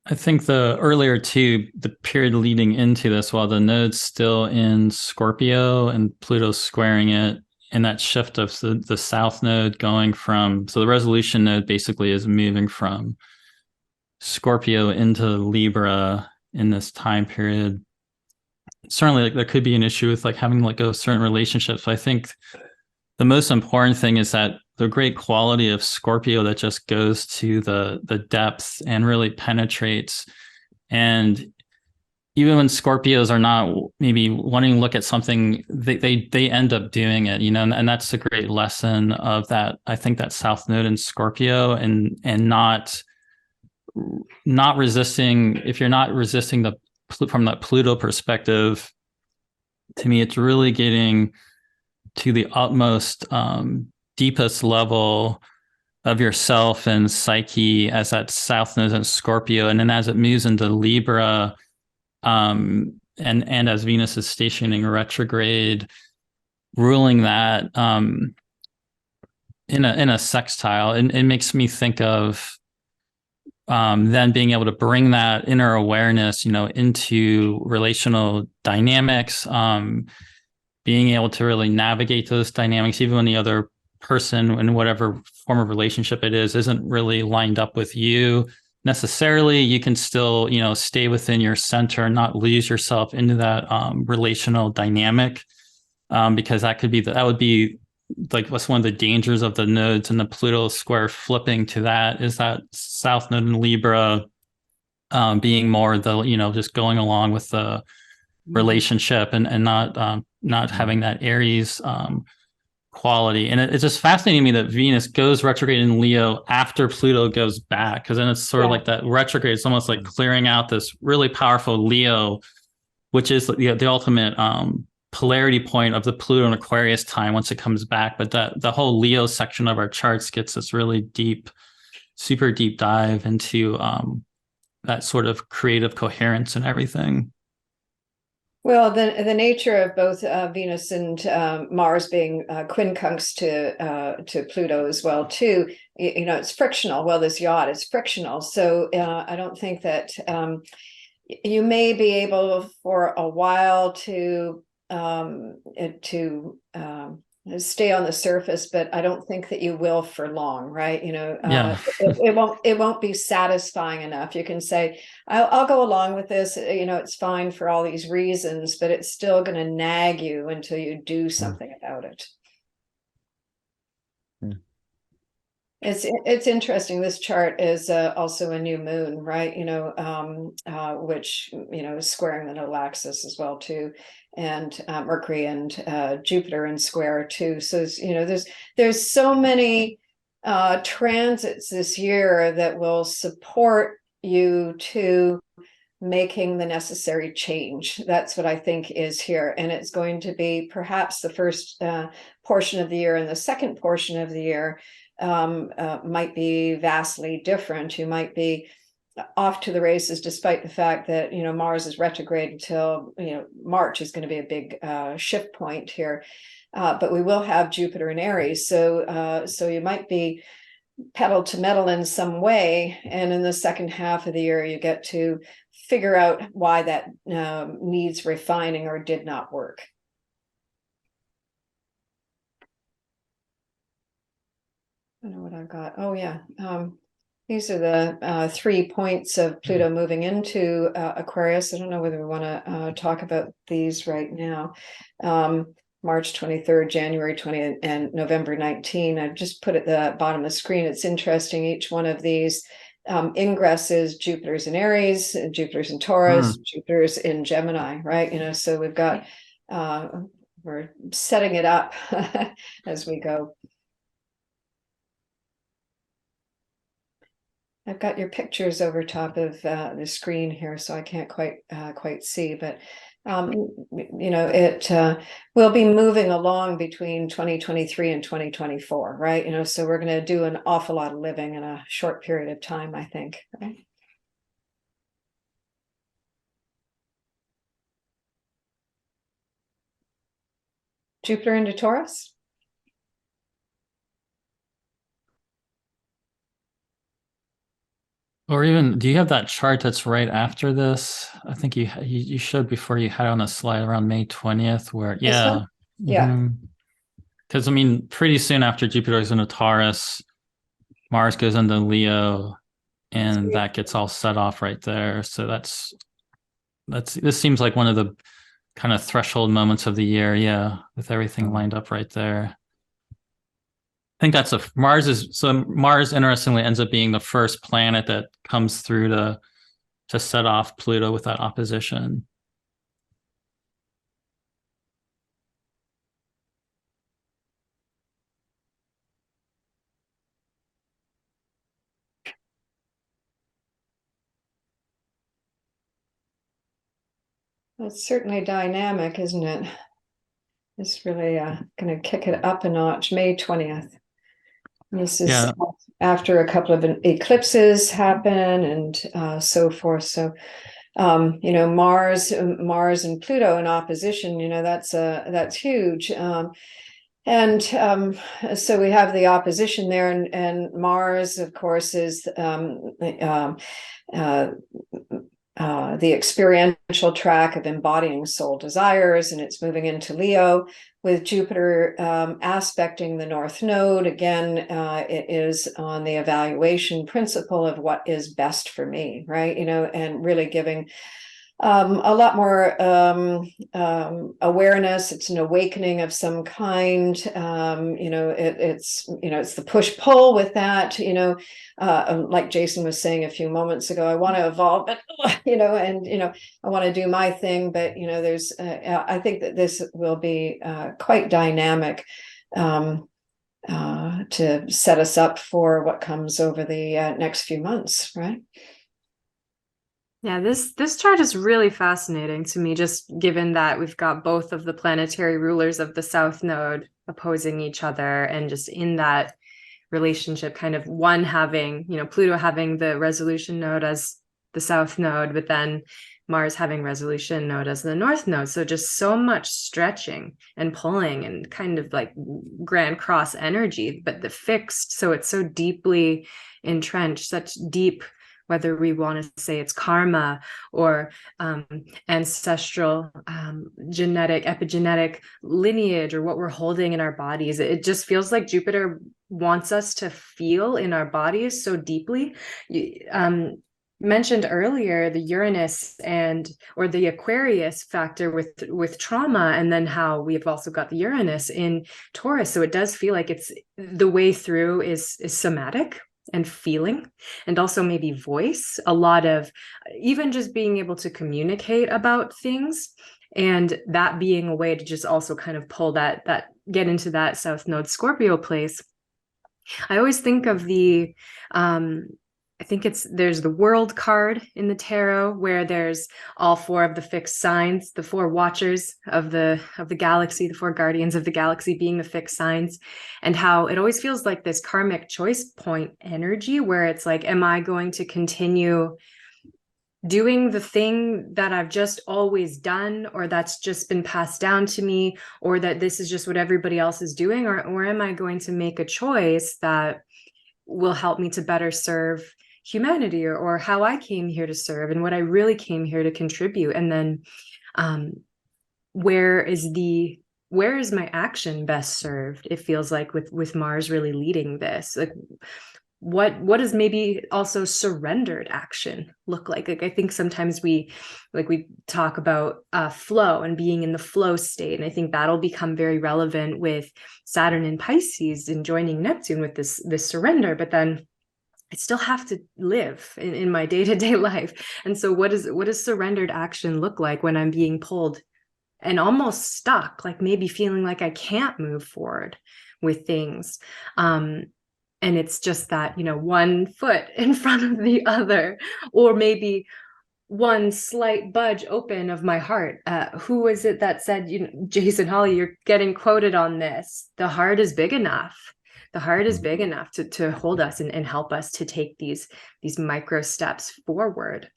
I think the earlier too, the period leading into this, while the node's still in Scorpio and Pluto's squaring it, and that shift of the south node going from, so the resolution node basically is moving from Scorpio into Libra in this time period. Certainly, there could be an issue with having let go of certain relationships. But I think the most important thing is that the great quality of Scorpio that just goes to the depth and really penetrates. And even when Scorpios are not maybe wanting to look at something, they end up doing it, and that's a great lesson of that. I think that South Node in Scorpio and not resisting. If you're not resisting from that Pluto perspective, to me, it's really getting to the utmost deepest level of yourself and psyche as that South Node in Scorpio, and then as it moves into Libra, and as Venus is stationing retrograde, ruling that in a sextile, it makes me think of then being able to bring that inner awareness, into relational dynamics, being able to really navigate those dynamics, even when the other person, in whatever form of relationship it is, isn't really lined up with you necessarily. You can still, stay within your center and not lose yourself into that relational dynamic, because that would be what's one of the dangers of the nodes and the Pluto square flipping to that, is that South Node in Libra being more just going along with the relationship and not having that Aries quality. And it's just fascinating to me that Venus goes retrograde in Leo after Pluto goes back, because then it's sort of like that retrograde. It's almost like clearing out this really powerful Leo, which is the ultimate polarity point of the Pluto and Aquarius time once it comes back. But the whole Leo section of our charts gets this really deep, super deep dive into that sort of creative coherence and everything. Well, the nature of both Venus and Mars being quincunx to Pluto as well too, it's frictional. Well, this yacht is frictional, so I don't think that you may be able for a while to stay on the surface, but I don't think that you will for long, right? It won't be satisfying enough. You can say, I'll go along with this, it's fine for all these reasons, but it's still going to nag you until you do something about it. It's interesting. This chart is also a new moon, right? Which is squaring the nodal axis as well too, and Mercury and Jupiter in square too. So there's so many transits this year that will support you to making the necessary change. That's what I think is here, and it's going to be perhaps the first portion of the year, and the second portion of the year might be vastly different. You might be off to the races, despite the fact that Mars is retrograde until March is going to be a big shift point here, but we will have Jupiter in Aries, so you might be pedal to metal in some way, and in the second half of the year you get to figure out why that needs refining or did not work. don't know what I've got. Oh, yeah. These are the 3 points of Pluto moving into Aquarius. I don't know whether we want to talk about these right now. March 23rd, January 20th, and November 19. I've just put at the bottom of the screen. It's interesting. Each one of these ingresses, Jupiter's in Aries, Jupiter's in Taurus, Jupiter's in Gemini, right? You know, so we've got, we're setting it up as we go. I've got your pictures over top of the screen here, so I can't quite see, but you know, it will be moving along between 2023 and 2024, right? You know, so we're going to do an awful lot of living in a short period of time, I think, right? Jupiter into Taurus. Or even, do you have that chart that's right after this? I think you showed before, you had on a slide around May 20th where, yeah. Yeah. Because I mean, pretty soon after Jupiter goes into Taurus, Mars goes into Leo, and that gets all set off right there. So this seems like one of the kind of threshold moments of the year, yeah, with everything lined up right there. I think that's Mars, interestingly, ends up being the first planet that comes through to set off Pluto with that opposition. It's certainly dynamic, isn't it? It's really going to kick it up a notch. May 20th. This is after a couple of eclipses happen and so forth. So, you know, Mars and Pluto in opposition, you know, that's huge. And so we have the opposition there, and Mars, of course, is the experiential track of embodying soul desires, and it's moving into Leo with Jupiter aspecting the North Node. Again, it is on the evaluation principle of what is best for me, right? You know, and really giving a lot more awareness. It's an awakening of some kind. You know, it's the push-pull with that, you know, like Jason was saying a few moments ago, I want to evolve, but you know, and you know, I want to do my thing, but you know, there's I think that this will be quite dynamic to set us up for what comes over the next few months, right? Yeah, this chart is really fascinating to me, just given that we've got both of the planetary rulers of the South Node opposing each other, and just in that relationship, kind of one having, you know, Pluto having the resolution node as the South Node, but then Mars having resolution node as the North Node. So just so much stretching and pulling and kind of like Grand Cross energy, but the fixed. So it's so deeply entrenched, such deep, whether we want to say it's karma or ancestral, genetic, epigenetic lineage, or what we're holding in our bodies. It just feels like Jupiter wants us to feel in our bodies so deeply. Mentioned earlier the Uranus or the Aquarius factor with trauma, and then how we've also got the Uranus in Taurus. So it does feel like it's the way through is somatic and feeling, and also maybe voice, a lot of even just being able to communicate about things, and that being a way to just also kind of pull that get into that South Node Scorpio place. I always think of the I think there's the World card in the tarot, where there's all four of the fixed signs, the four watchers of the galaxy, the four guardians of the galaxy being the fixed signs, and how it always feels like this karmic choice point energy, where it's like, am I going to continue doing the thing that I've just always done, or that's just been passed down to me, or that this is just what everybody else is doing, or am I going to make a choice that will help me to better serve humanity, or how I came here to serve and what I really came here to contribute? And then where is the where is my action best served? It feels like with Mars really leading this, like what does maybe also surrendered action look like? Like I think sometimes we talk about flow and being in the flow state, and I think that'll become very relevant with Saturn and Pisces and joining Neptune with this surrender. But then I still have to live in my day-to-day life, and so what does surrendered action look like when I'm being pulled and almost stuck, like maybe feeling like I can't move forward with things? And it's just that, one foot in front of the other, or maybe one slight budge open of my heart. Who was it that said, Jason Holley, you're getting quoted on this. The heart is big enough. The heart is big enough to hold us and help us to take these micro steps forward.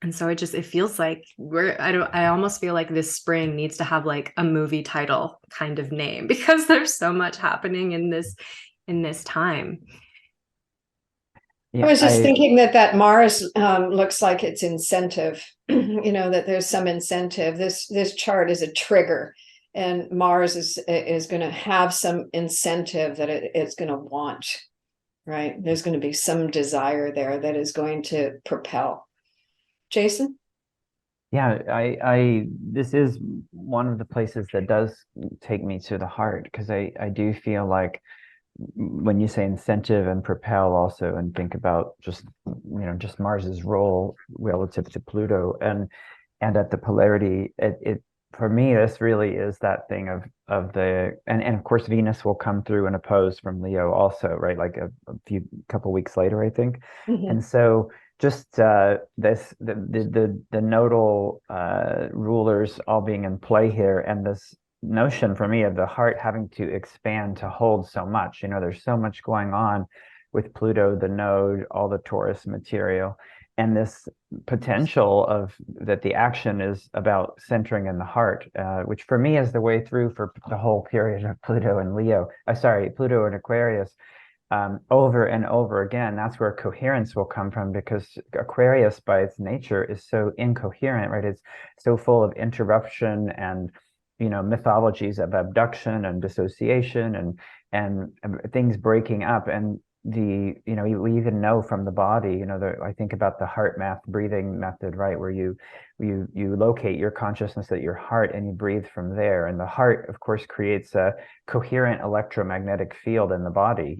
And so it feels like I almost feel like this spring needs to have like a movie title kind of name, because there's so much happening in this time. I was just thinking that Mars looks like it's incentive, that there's some incentive. This chart is a trigger, and Mars is going to have some incentive that it's going to want, right? There's going to be some desire there that is going to propel. Jason? Yeah, I this is one of the places that does take me to the heart, because I do feel like when you say incentive and propel also, and think about just Mars's role relative to Pluto and at the polarity, it for me, this really is that thing of the, and of course Venus will come through and oppose from Leo also, right? Like a couple weeks later, I think. Mm-hmm. And so just the nodal rulers all being in play here, and this notion for me of the heart having to expand to hold so much. There's so much going on with Pluto, the node, all the Taurus material, and this potential of that the action is about centering in the heart, which for me is the way through for the whole period of Pluto and Pluto and Aquarius. Over and over again, that's where coherence will come from, because Aquarius by its nature is so incoherent, right? It's so full of interruption and mythologies of abduction and dissociation and things breaking up. And we even know from the body, I think about the heart math breathing method, right? Where you locate your consciousness at your heart and you breathe from there. And the heart, of course, creates a coherent electromagnetic field in the body,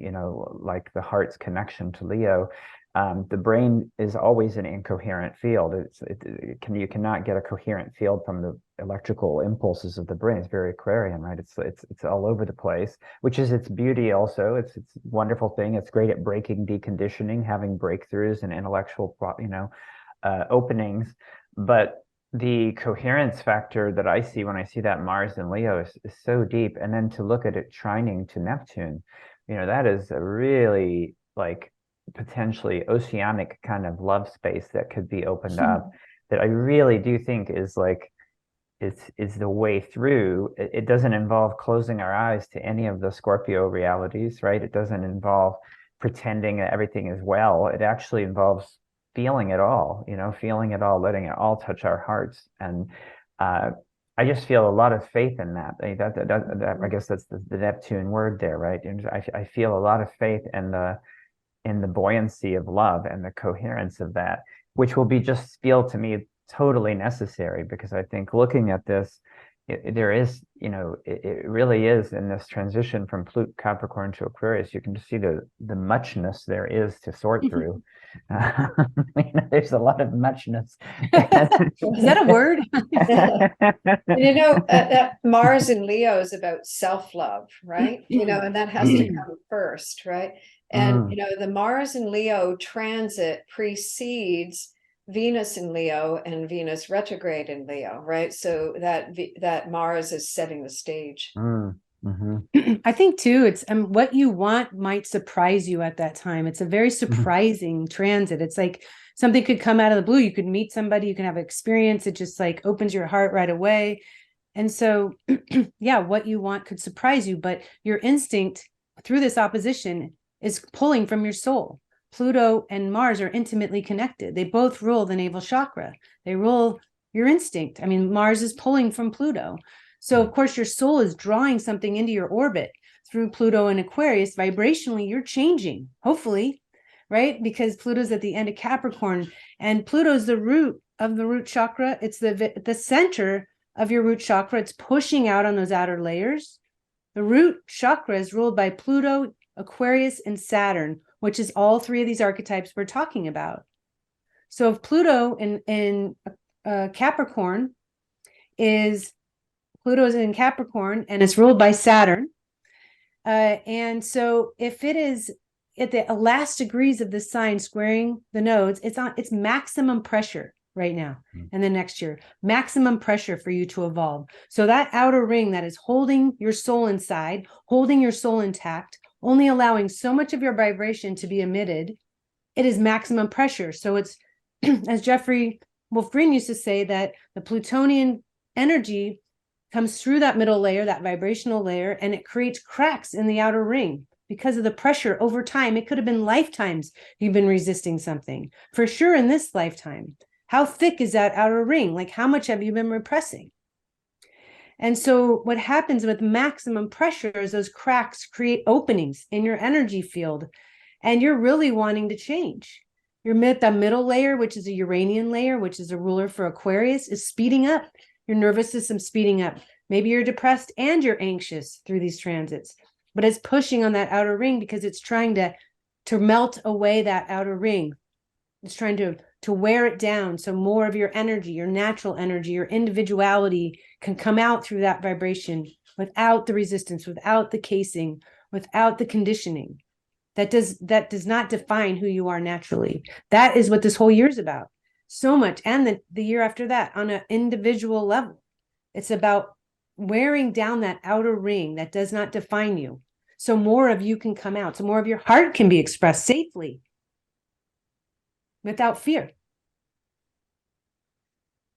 like the heart's connection to Leo. The brain is always an incoherent field. You cannot get a coherent field from the electrical impulses of the brain. It's very Aquarian, right? It's all over the place, which is its beauty also. It's a wonderful thing. It's great at breaking deconditioning, having breakthroughs and intellectual, openings. But the coherence factor that I see when I see that Mars in Leo is so deep. And then to look at it trining to Neptune, that is a really like potentially oceanic kind of love space that could be opened up, that I really do think is like is the way through. It doesn't involve closing our eyes to any of the Scorpio realities, right? It doesn't involve pretending that everything is well. It actually involves feeling it all, letting it all touch our hearts. And I just feel a lot of faith in that. I guess that's the Neptune word there, right? And I feel a lot of faith in the buoyancy of love and the coherence of that, which will feel to me totally necessary, because I think looking at this, there is, it really is in this transition from Pluto, Capricorn to Aquarius, you can just see the muchness there is to sort through. There's a lot of muchness. Is that a word? That Mars in Leo is about self-love, right? And that has to come first, right? And the Mars in Leo transit precedes Venus in Leo and Venus retrograde in Leo, right? So that Mars is setting the stage. I think too, it's what you want might surprise you at that time. It's a very surprising transit. It's like something could come out of the blue. You could meet somebody, you can have an experience. It just like opens your heart right away. And so, yeah, what you want could surprise you, but your instinct through this opposition is pulling from your soul. Pluto and Mars are intimately connected. They both rule the navel chakra. They rule your instinct. I mean, Mars is pulling from Pluto. So of course your soul is drawing something into your orbit through Pluto and Aquarius. Vibrationally, you're changing, hopefully, right? Because Pluto's at the end of Capricorn, and Pluto's the root of the root chakra. It's the center of your root chakra. It's pushing out on those outer layers. The root chakra is ruled by Pluto, Aquarius, and Saturn, which is all three of these archetypes we're talking about. So if Pluto in Capricorn is in Capricorn and it's ruled by Saturn, and so if it is at the last degrees of the sign squaring the nodes, it's maximum pressure right now and then next year, maximum pressure for you to evolve. So that outer ring that is holding your soul inside, holding your soul intact, only allowing so much of your vibration to be emitted, it is maximum pressure. So it's, as Jeffrey Wolf Green used to say, that the Plutonian energy comes through that middle layer, that vibrational layer, and it creates cracks in the outer ring because of the pressure over time. It could have been lifetimes you've been resisting something. For sure in this lifetime. How thick is that outer ring? Like, how much have you been repressing? And so what happens with maximum pressure is those cracks create openings in your energy field, and you're really wanting to change. The middle layer, which is a Uranian layer, which is a ruler for Aquarius, is speeding up. Your nervous system speeding up. Maybe you're depressed and you're anxious through these transits, but it's pushing on that outer ring because it's trying to melt away that outer ring. It's trying to wear it down, so more of your energy, your natural energy, your individuality can come out through that vibration without the resistance, without the casing, without the conditioning. That does not define who you are naturally. That is what this whole year is about. So much. And the year after that, on an individual level, it's about wearing down that outer ring that does not define you. So more of you can come out. So more of your heart can be expressed safely without fear.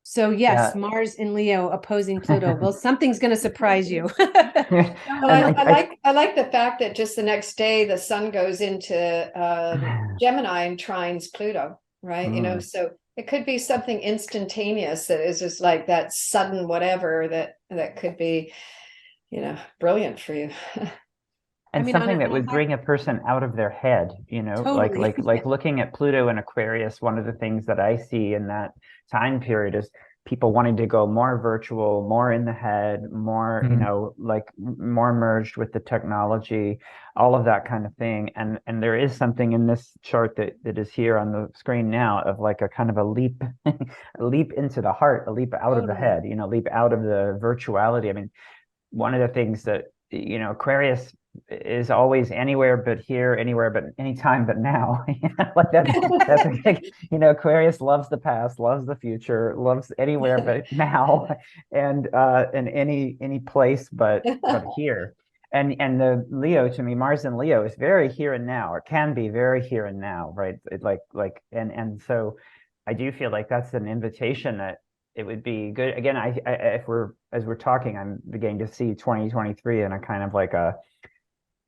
So yes, Mars in Leo opposing Pluto. Well, something's going to surprise you. Well, I like the fact that just the next day the sun goes into Gemini and trines Pluto, right? You know, so it could be something instantaneous that is just like that sudden whatever that could be, you know, brilliant for you. And something that would bring a person out of their head, you know, Totally. like looking at Pluto and Aquarius, one of the things that I see in that time period is people wanting to go more virtual, more in the head, more, you know, like more merged with the technology, all of that kind of thing. And there is something in this chart that is here on the screen now of like a kind of a leap, a leap into the heart, a leap out of the head, you know, leap out of the virtuality. I mean, one of the things that, you know, Aquarius is always anywhere but here, anywhere but anytime but now. Like that's a big, you know, Aquarius loves the past, loves the future, loves anywhere but now, and any place but here. And the Leo, to me, Mars in Leo is very here and now, or can be very here and now, right? And so I do feel like that's an invitation that it would be good. Again, as we're talking, I'm beginning to see 2023 and a kind of like a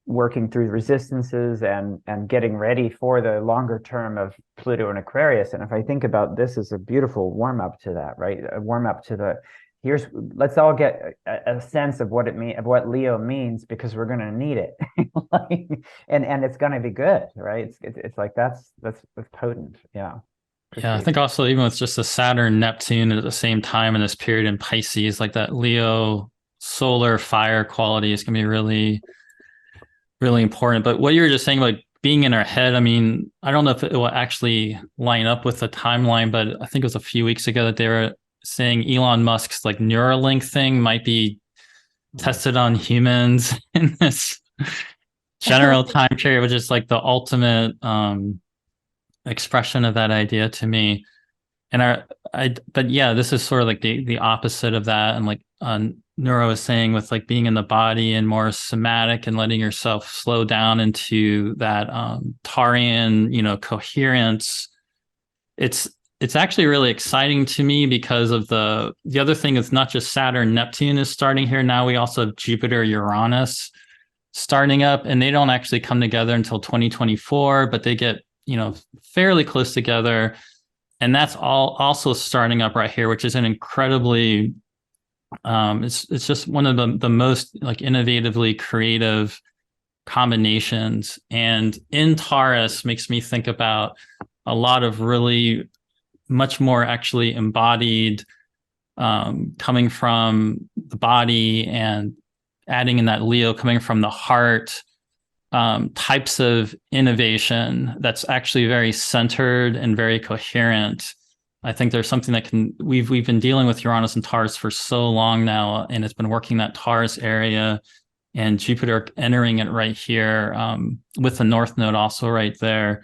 working through resistances and getting ready for the longer term of Pluto and Aquarius. And if I think about this as a beautiful warm up to that, right? A warm up to let's all get a sense of what what Leo means, because we're going to need it. and it's going to be good, right? It's like that's potent. Yeah. Yeah, I think also even with just the Saturn, Neptune at the same time in this period in Pisces, like that Leo solar fire quality is going to be really, really important. But what you were just saying about being in our head, I mean, I don't know if it will actually line up with the timeline, but I think it was a few weeks ago that they were saying Elon Musk's like Neuralink thing might be tested on humans in this general time period, which is like the ultimate expression of that idea to me. And but yeah, this is sort of like the opposite of that. And like Nura was saying, with like being in the body and more somatic and letting yourself slow down into that Taurean, you know, coherence. It's actually really exciting to me because of the other thing is not just Saturn, Neptune is starting here. Now we also have Jupiter, Uranus starting up, and they don't actually come together until 2024, but they get, you know, fairly close together. And that's all also starting up right here, which is an incredibly It's just one of the most like innovatively creative combinations. And in Taurus makes me think about a lot of really much more actually embodied, coming from the body, and adding in that Leo coming from the heart, types of innovation that's actually very centered and very coherent. I think there's something that we've been dealing with Uranus and Taurus for so long now, and it's been working that Taurus area, and Jupiter entering it right here, with the North Node also right there.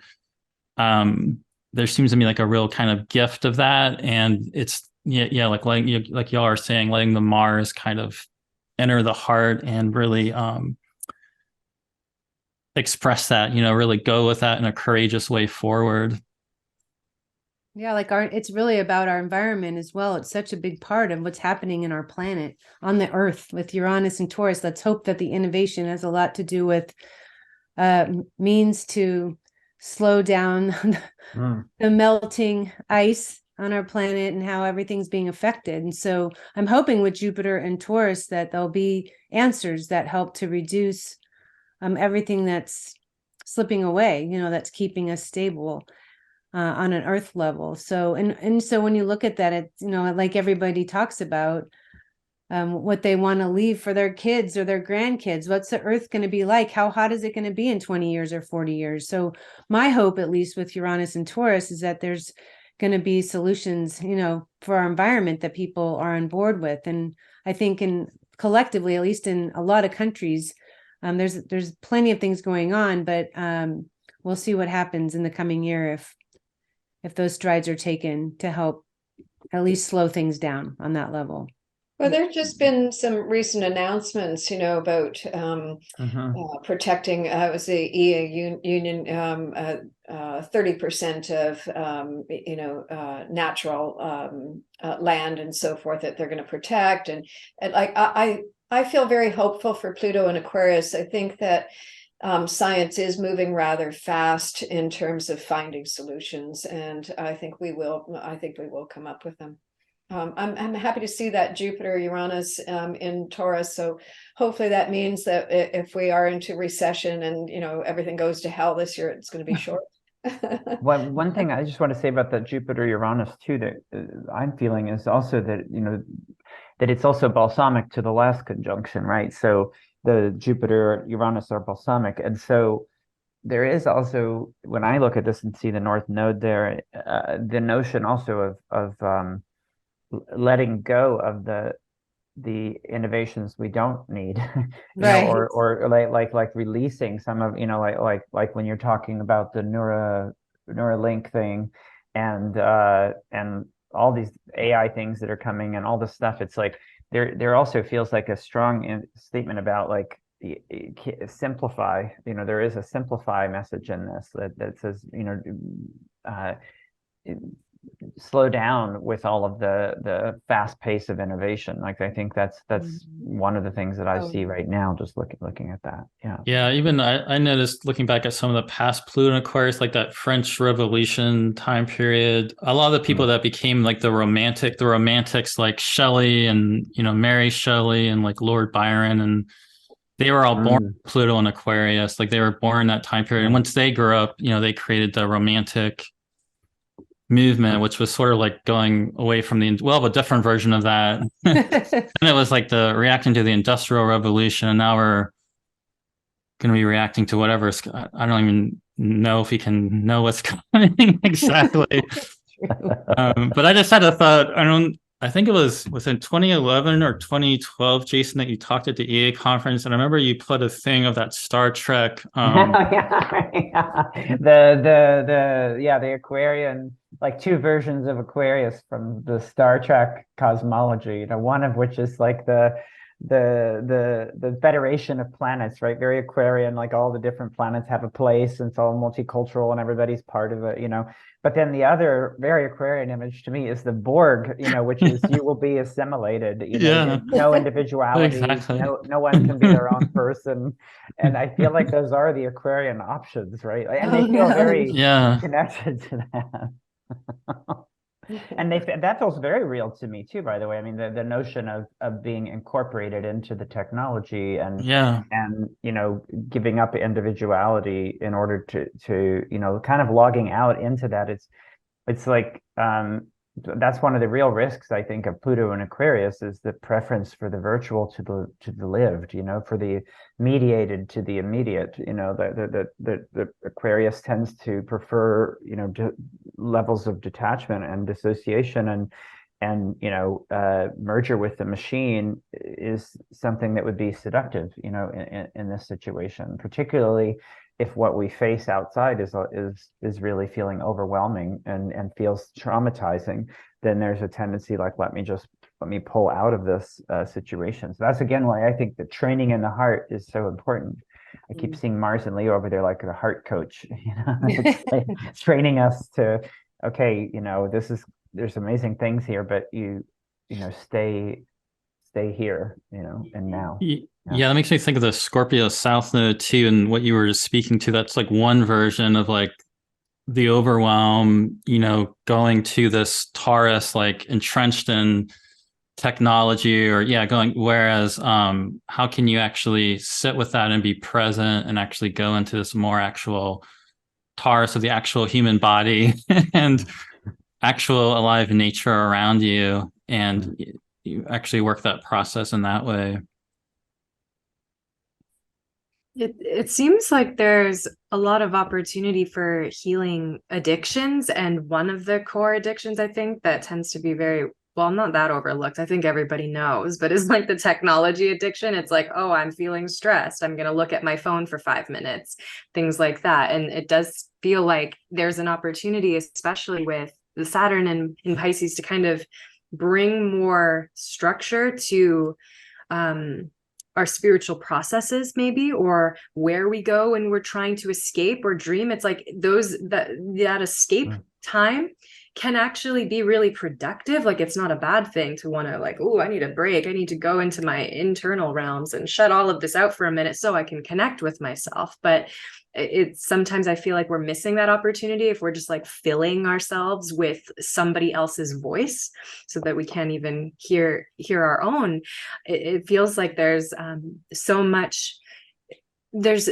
There seems to be like a real kind of gift of that, and it's like y'all are saying, letting the Mars kind of enter the heart and really express that, really go with that in a courageous way forward. Yeah, like it's really about our environment as well. It's such a big part of what's happening in our planet on the Earth with Uranus and Taurus. Let's hope that the innovation has a lot to do with means to slow down the melting ice on our planet and how everything's being affected. And so I'm hoping with Jupiter and Taurus that there'll be answers that help to reduce everything that's slipping away, that's keeping us stable on an Earth level. So, and so when you look at that, it's, like everybody talks about what they want to leave for their kids or their grandkids. What's the Earth going to be like? How hot is it going to be in 20 years or 40 years? So my hope, at least with Uranus and Taurus, is that there's going to be solutions, for our environment that people are on board with. And I think collectively, at least in a lot of countries, there's plenty of things going on, but we'll see what happens in the coming year if those strides are taken to help at least slow things down on that level. Well, there's just been some recent announcements, about protecting. It was the EU Union, 30% of natural land and so forth that they're going to protect, and like I feel very hopeful for Pluto and Aquarius. I think that science is moving rather fast in terms of finding solutions, and I think we will come up with them. I'm happy to see that Jupiter, Uranus in Taurus. So hopefully that means that if we are into recession and everything goes to hell this year, it's going to be short. Well, one thing I just want to say about that Jupiter Uranus too that I'm feeling is also that that it's also balsamic to the last conjunction, right? So the Jupiter Uranus are balsamic, and so there is also, when I look at this and see the North Node there, the notion also of letting go of the innovations we don't need, Right. or like releasing some of, like when you're talking about the Neuralink thing, and all these AI things that are coming and all this stuff. It's like there also feels like a strong statement about like simplify. There is a simplify message in this that says, slow down with all of the fast pace of innovation. Like I think that's one of the things that I see right now, just looking at that. Even I noticed, looking back at some of the past Pluto and Aquarius, like that French Revolution time period, a lot of the people that became like the romantics like Shelley and Mary Shelley and like Lord Byron, and they were all born Pluto and Aquarius. Like they were born in that time period, and once they grew up, they created the romantic movement, which was sort of like going away from a different version of that. And it was like the reacting to the Industrial Revolution, and now we're going to be reacting to whatever. I don't even know if we can know what's coming exactly. But I just had a thought. I think it was in 2011 or 2012, Jason, that you talked at the EA conference, and I remember you put a thing of that Star Trek. The Aquarian, like two versions of Aquarius from the Star Trek cosmology. One of which is like the Federation of Planets, right? Very Aquarian, like all the different planets have a place, and it's all multicultural, and everybody's part of it, But then the other very Aquarian image to me is the Borg, which is you will be assimilated, no individuality, Exactly. no one can be their own person. And I feel like those are the Aquarian options, right? And they feel very connected to that. And that feels very real to me too, by the way. I mean, the notion of being incorporated into the technology and Yeah. giving up individuality in order to kind of logging out into that. It's like that's one of the real risks, I think, of Pluto and Aquarius is the preference for the virtual to the lived, for the mediated to the immediate. The Aquarius tends to prefer, levels of detachment and dissociation, and merger with the machine is something that would be seductive, in this situation, particularly if what we face outside is really feeling overwhelming and feels traumatizing. Then there's a tendency like, let me pull out of this situation. So that's again why I think the training in the heart is so important. I keep seeing Mars and Leo over there like the heart coach, it's like training us to, okay, there's amazing things here, but stay here, and now. Yeah, that makes me think of the Scorpio South Node too, and what you were speaking to. That's like one version of like the overwhelm, going to this Taurus, like entrenched in technology or going, whereas how can you actually sit with that and be present and actually go into this more actual Taurus of the actual human body and actual alive nature around you, and you actually work that process in that way. It seems like there's a lot of opportunity for healing addictions, and one of the core addictions I think that tends to be very not that overlooked, I think everybody knows, but it's like the technology addiction. It's like, oh, I'm feeling stressed, I'm going to look at my phone for 5 minutes, things like that. And it does feel like there's an opportunity, especially with the Saturn in Pisces, to kind of bring more structure to our spiritual processes, maybe, or where we go when we're trying to escape or dream. It's like that escape time can actually be really productive. Like, it's not a bad thing to want to like, oh, I need a break, I need to go into my internal realms and shut all of this out for a minute so I can connect with myself. But it's sometimes I feel like we're missing that opportunity if we're just like filling ourselves with somebody else's voice so that we can't even hear our own. It feels like there's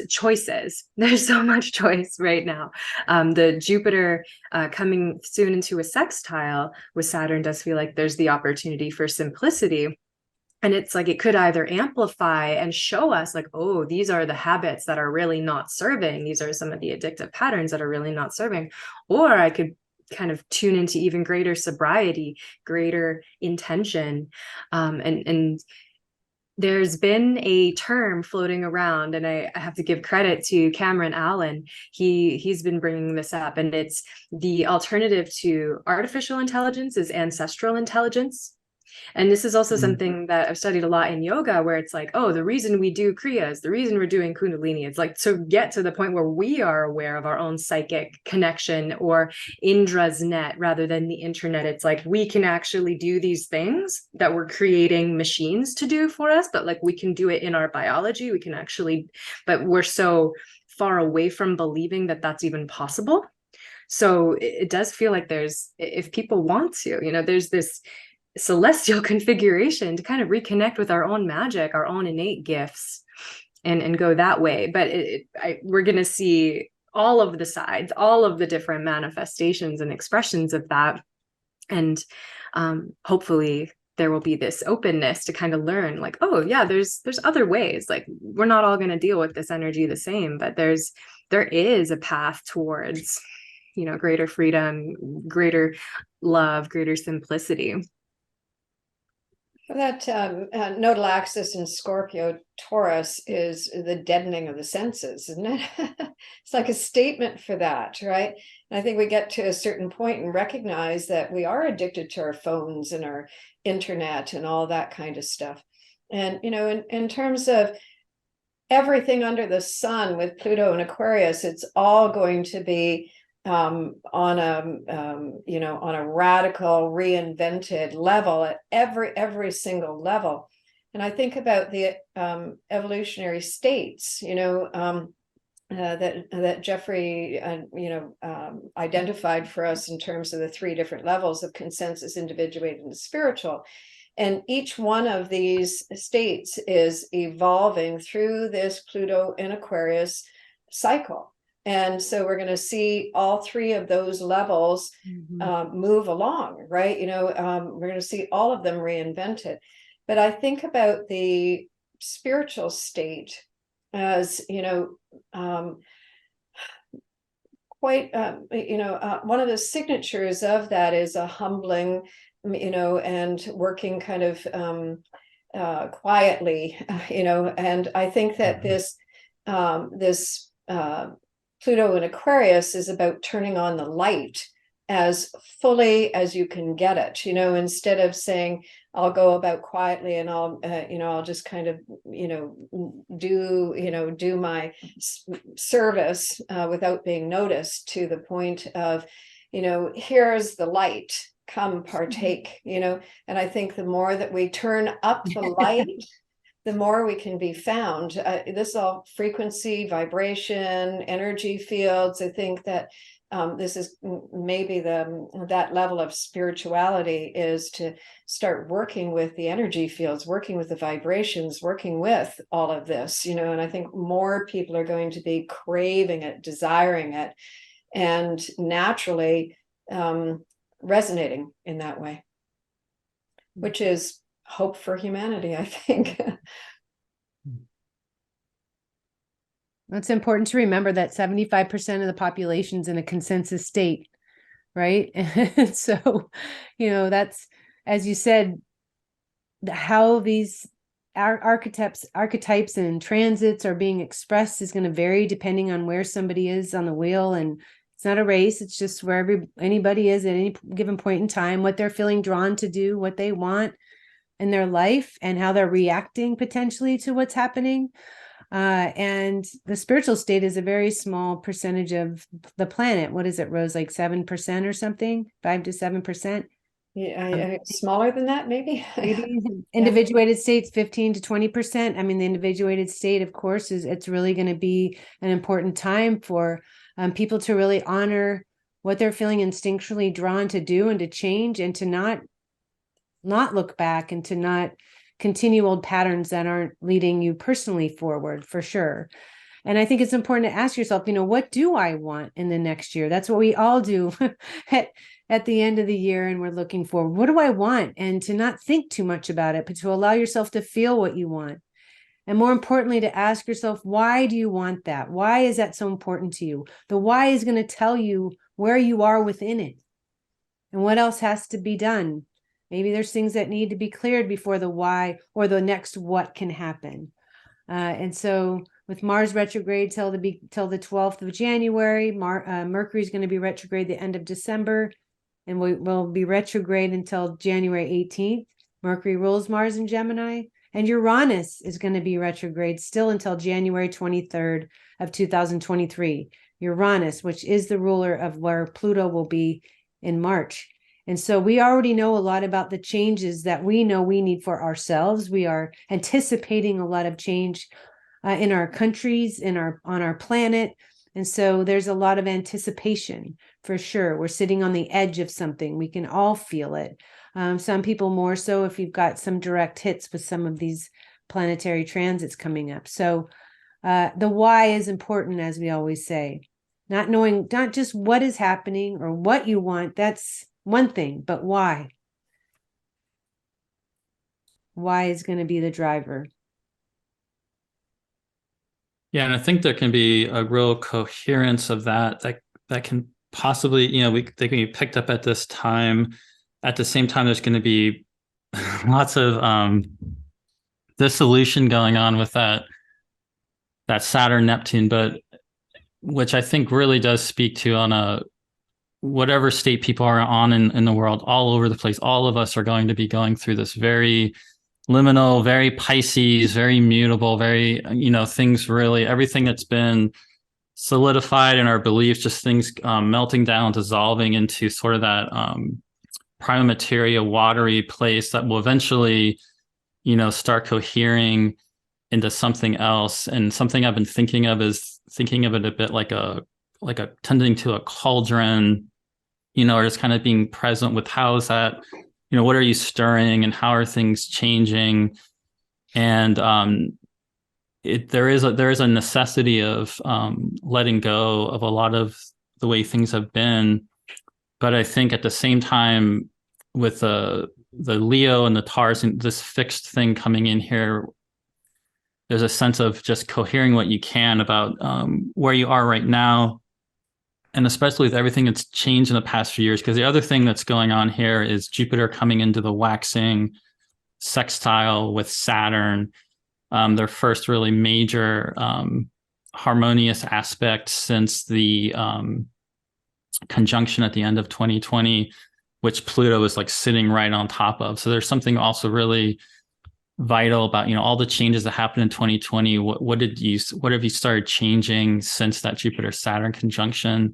choices. There's so much choice right now. The Jupiter coming soon into a sextile with Saturn does feel like there's the opportunity for simplicity. And it's like it could either amplify and show us like, oh, these are the habits that are really not serving. These are some of the addictive patterns that are really not serving. Or I could kind of tune into even greater sobriety, greater intention. And there's been a term floating around, and I have to give credit to Cameron Allen. He's been bringing this up, and it's the alternative to artificial intelligence is ancestral intelligence. And this is also something that I've studied a lot in yoga, where it's like, oh, the reason we do kriyas, the reason we're doing kundalini, it's like to get to the point where we are aware of our own psychic connection, or Indra's net rather than the internet. It's like we can actually do these things that we're creating machines to do for us, but like we can do it in our biology. We can actually, but we're so far away from believing that that's even possible. So it does feel like there's, if people want to, there's this celestial configuration to kind of reconnect with our own magic, our own innate gifts, and go that way. But we're going to see all of the sides, all of the different manifestations and expressions of that. And hopefully there will be this openness to kind of learn like, oh yeah, there's other ways. Like, we're not all going to deal with this energy the same, but there is a path towards, greater freedom, greater love, greater simplicity. That nodal axis in Scorpio Taurus is the deadening of the senses, isn't it? It's like a statement for that, right? And I think we get to a certain point and recognize that we are addicted to our phones and our internet and all that kind of stuff. And, in terms of everything under the sun with Pluto and Aquarius, it's all going to be on a radical reinvented level at every single level. And I think about the evolutionary states, that Jeffrey, identified for us in terms of the 3 different levels of consensus, individuated, and spiritual. And each one of these states is evolving through this Pluto in Aquarius cycle. And so we're going to see all 3 of those levels move along, right? We're going to see all of them reinvented. But I think about the spiritual state as, quite, one of the signatures of that is a humbling, and working kind of quietly, and I think that this Pluto in Aquarius is about turning on the light as fully as you can get it, instead of saying, I'll go about quietly and I'll just kind of, do my service without being noticed, to the point of, here's the light, come partake, and I think the more that we turn up the light, the more we can be found. This all frequency, vibration, energy fields. I think that this is maybe that level of spirituality, is to start working with the energy fields, working with the vibrations, working with all of this, and I think more people are going to be craving it, desiring it, and naturally resonating in that way, which is hope for humanity, I think. It's important to remember that 75% of the population's in a consensus state, right? And so, that's, as you said, how these archetypes and transits are being expressed is going to vary depending on where somebody is on the wheel. And it's not a race. It's just wherever anybody is at any given point in time, what they're feeling drawn to do, what they want in their life, and how they're reacting potentially to what's happening. And the spiritual state is a very small percentage of the planet. What is it, Rose? Like 7% or something? 5 to 7%? Yeah, smaller than that, maybe. Maybe. Individuated states, 15 to 20%. I mean, the individuated state, of course, it's really going to be an important time for people to really honor what they're feeling instinctually drawn to do and to change, and to not look back, and to not continue old patterns that aren't leading you personally forward, for sure. And I think it's important to ask yourself, what do I want in the next year? That's what we all do at the end of the year. And we're looking for, what do I want? And to not think too much about it, but to allow yourself to feel what you want. And more importantly, to ask yourself, why do you want that? Why is that so important to you? The why is going to tell you where you are within it and what else has to be done. Maybe there's things that need to be cleared before the why or the next what can happen. And so with Mars retrograde till the 12th of January, Mercury is going to be retrograde the end of December, and will be retrograde until January 18th. Mercury rules Mars in Gemini, and Uranus is going to be retrograde still until January 23rd of 2023. Uranus, which is the ruler of where Pluto will be in March. And so we already know a lot about the changes that we know we need for ourselves. We are anticipating a lot of change in our countries, on our planet. And so there's a lot of anticipation, for sure. We're sitting on the edge of something. We can all feel it. Some people more so if you've got some direct hits with some of these planetary transits coming up. So the why is important, as we always say. Not just what is happening or what you want. That's one thing, but why? Why is going to be the driver. Yeah, and I think there can be a real coherence of that can possibly, they can be picked up at this time. At the same time, there's going to be lots of dissolution going on with that Saturn Neptune, but which I think really does speak to on a whatever state people are on in the world, all over the place. All of us are going to be going through this very liminal, very Pisces, very mutable, very, things really, everything that's been solidified in our beliefs, just things melting down, dissolving into sort of that prima materia, watery place that will eventually, start cohering into something else. And something I've been thinking of is thinking of it a bit like a tending to a cauldron, or just kind of being present with how is that, what are you stirring and how are things changing? And there is a necessity of letting go of a lot of the way things have been. But I think at the same time, with the Leo and the Taurus and this fixed thing coming in here, there's a sense of just cohering what you can about where you are right now. And especially with everything that's changed in the past few years, because the other thing that's going on here is Jupiter coming into the waxing sextile with Saturn, their first really major harmonious aspect since the conjunction at the end of 2020, which Pluto is like sitting right on top of. So there's something also really vital about, all the changes that happened in 2020. What have you started changing since that Jupiter Saturn conjunction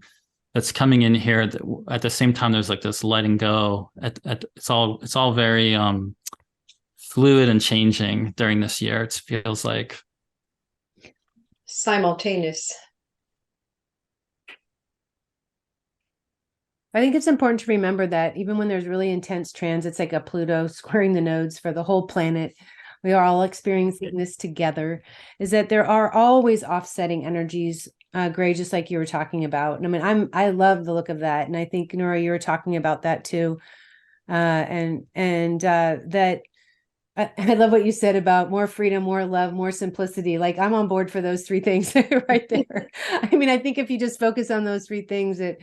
that's coming in here? At the same time, there's like this letting go. It's all very fluid and changing during this year. It feels like simultaneous. I think it's important to remember that even when there's really intense transits, like a Pluto squaring the nodes for the whole planet, we are all experiencing this together, is that there are always offsetting energies, Gray, just like you were talking about. And I mean, I love the look of that. And I think, Nura, you were talking about that too. That I love what you said about more freedom, more love, more simplicity. Like, I'm on board for those three things right there. I mean, I think if you just focus on those three things, that,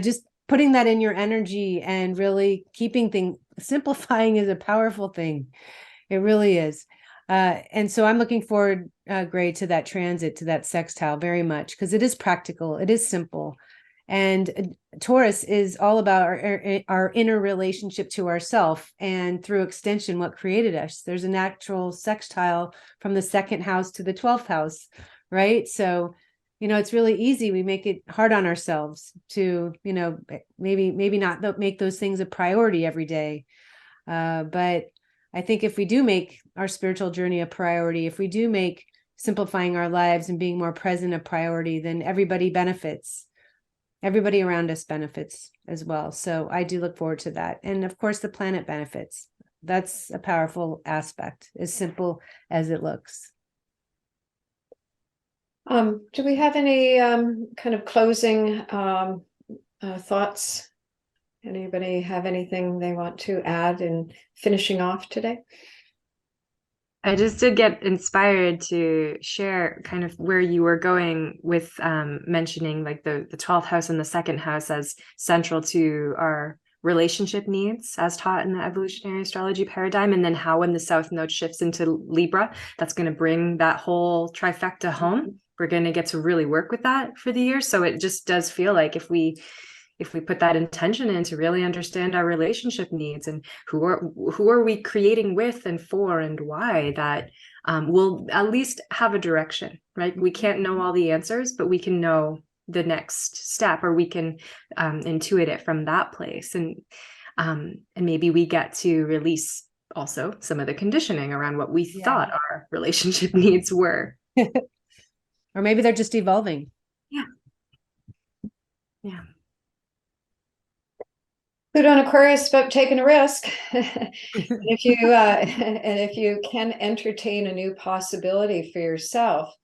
just putting that in your energy and really keeping things, simplifying is a powerful thing. It really is. And so I'm looking forward, Gray, to that transit, to that sextile very much, because it is practical. It is simple. And Taurus is all about our inner relationship to ourself, and through extension, what created us. There's a natural sextile from the second house to the 12th house, right? So, it's really easy. We make it hard on ourselves to, maybe not make those things a priority every day. But I think if we do make our spiritual journey a priority, if we do make simplifying our lives and being more present a priority, then everybody benefits. Everybody around us benefits as well. So I do look forward to that. And of course, the planet benefits. That's a powerful aspect, as simple as it looks. Do we have any kind of closing thoughts? Anybody have anything they want to add in finishing off today? I just did get inspired to share kind of where you were going with mentioning like the 12th house and the second house as central to our relationship needs as taught in the evolutionary astrology paradigm. And then how when the South Node shifts into Libra, that's going to bring that whole trifecta home. We're going to get to really work with that for the year. So it just does feel like if we put that intention in to really understand our relationship needs and who are we creating with and for and why, that we'll at least have a direction, right? We can't know all the answers, but we can know the next step, or we can intuit it from that place. And maybe we get to release also some of the conditioning around what we thought our relationship needs were. Or maybe they're just evolving. Yeah. Pluto and Aquarius about taking a risk. If you can entertain a new possibility for yourself,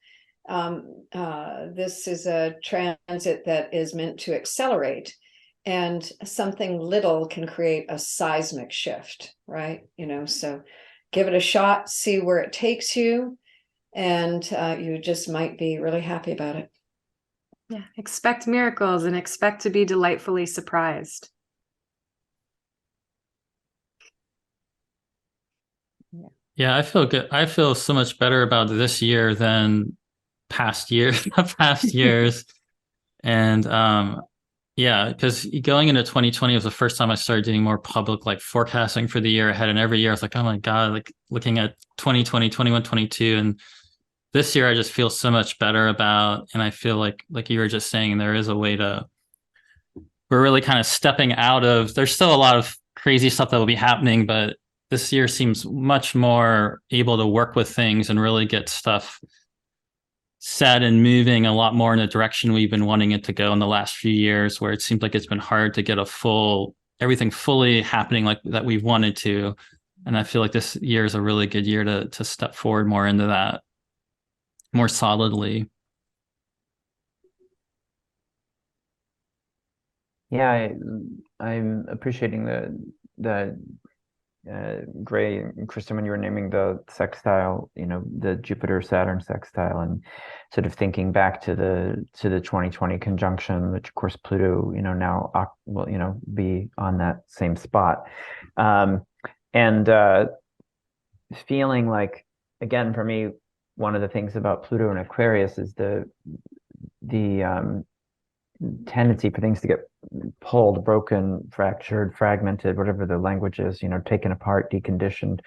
this is a transit that is meant to accelerate, and something little can create a seismic shift, right? So give it a shot, see where it takes you, and you just might be really happy about it. Yeah. Expect miracles and expect to be delightfully surprised. Yeah, I feel good. I feel so much better about this year than past years. And because going into 2020 was the first time I started doing more public like forecasting for the year ahead. And every year I was like, oh my God, like looking at 2020, 21, 22. And this year I just feel so much better about, and I feel like you were just saying, there is a way we're really kind of stepping out of, there's still a lot of crazy stuff that will be happening, but this year seems much more able to work with things and really get stuff set and moving a lot more in the direction we've been wanting it to go in the last few years, where it seems like it's been hard to get everything fully happening like that we've wanted to. And I feel like this year is a really good year to step forward more into that more solidly. Yeah, I'm appreciating the Gray and Kristin, when you were naming the sextile, the Jupiter-Saturn sextile, and sort of thinking back to the 2020 conjunction, which of course Pluto, now will, be on that same spot. And feeling like, again, for me, one of the things about Pluto and Aquarius is the tendency for things to get pulled, broken, fractured, fragmented, whatever the language is, taken apart, deconditioned.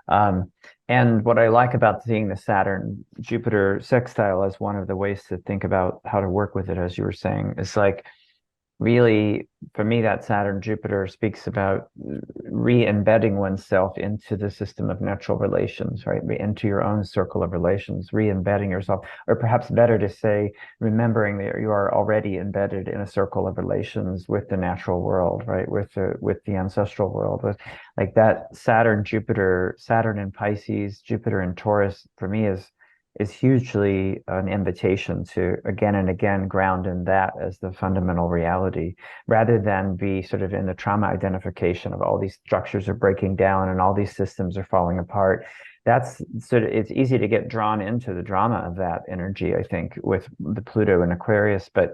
And what I like about seeing the Saturn-Jupiter sextile as one of the ways to think about how to work with it, as you were saying, is like, really, for me, that Saturn-Jupiter speaks about re-embedding oneself into the system of natural relations, right? Into your own circle of relations, re-embedding yourself, or perhaps better to say, remembering that you are already embedded in a circle of relations with the natural world, right? With the ancestral world, with like that Saturn-Jupiter, Saturn in Pisces, Jupiter in Taurus, for me is hugely an invitation to again and again ground in that as the fundamental reality, rather than be sort of in the trauma identification of all these structures are breaking down and all these systems are falling apart. That's sort of, it's easy to get drawn into the drama of that energy, I think, with the Pluto and Aquarius. But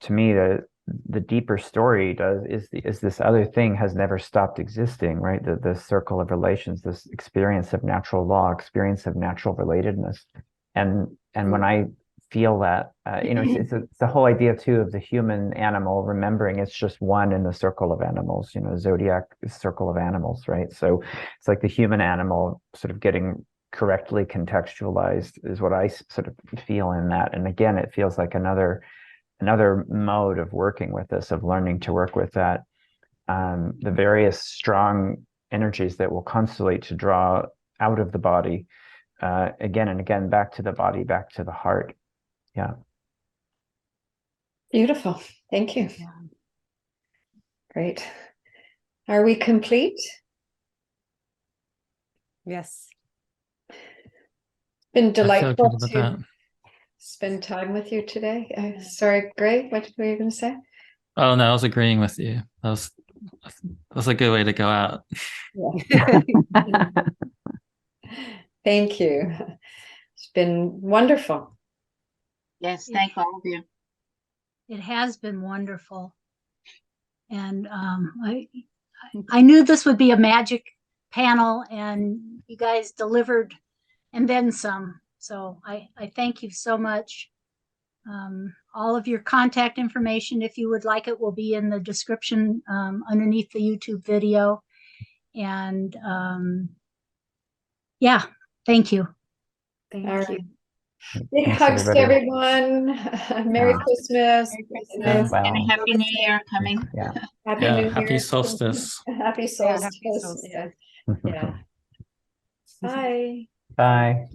to me, the deeper story is this other thing has never stopped existing, right? The circle of relations, this experience of natural law, experience of natural relatedness. And when I feel that, it's the whole idea too of the human animal remembering it's just one in the circle of animals, zodiac circle of animals, right? So it's like the human animal sort of getting correctly contextualized is what I sort of feel in that. And again, it feels like another mode of working with this, of learning to work with that, the various strong energies that will constellate to draw out of the body, again and again, back to the body, back to the heart. Yeah. Beautiful. Thank you. Great. Are we complete? Yes. Been I feel delightful good about to that. spend time with you today. Sorry, Gray, what were you going to say? Oh no, I was agreeing with you. That was a good way to go out. Thank you. It's been wonderful. Yes, thank all of you. It has been wonderful. And I knew this would be a magic panel, and you guys delivered and then some. So I thank you so much. All of your contact information, if you would like it, will be in the description underneath the YouTube video. And yeah, thank you. All Thank right. you. Big Thanks, hugs to everybody. everyone. Merry Yeah. Christmas. And Wow. a happy new year coming. Yeah. Happy Yeah, New happy Year. solstice. Happy Yeah, solstice. happy solstice. Yeah. Bye. Bye.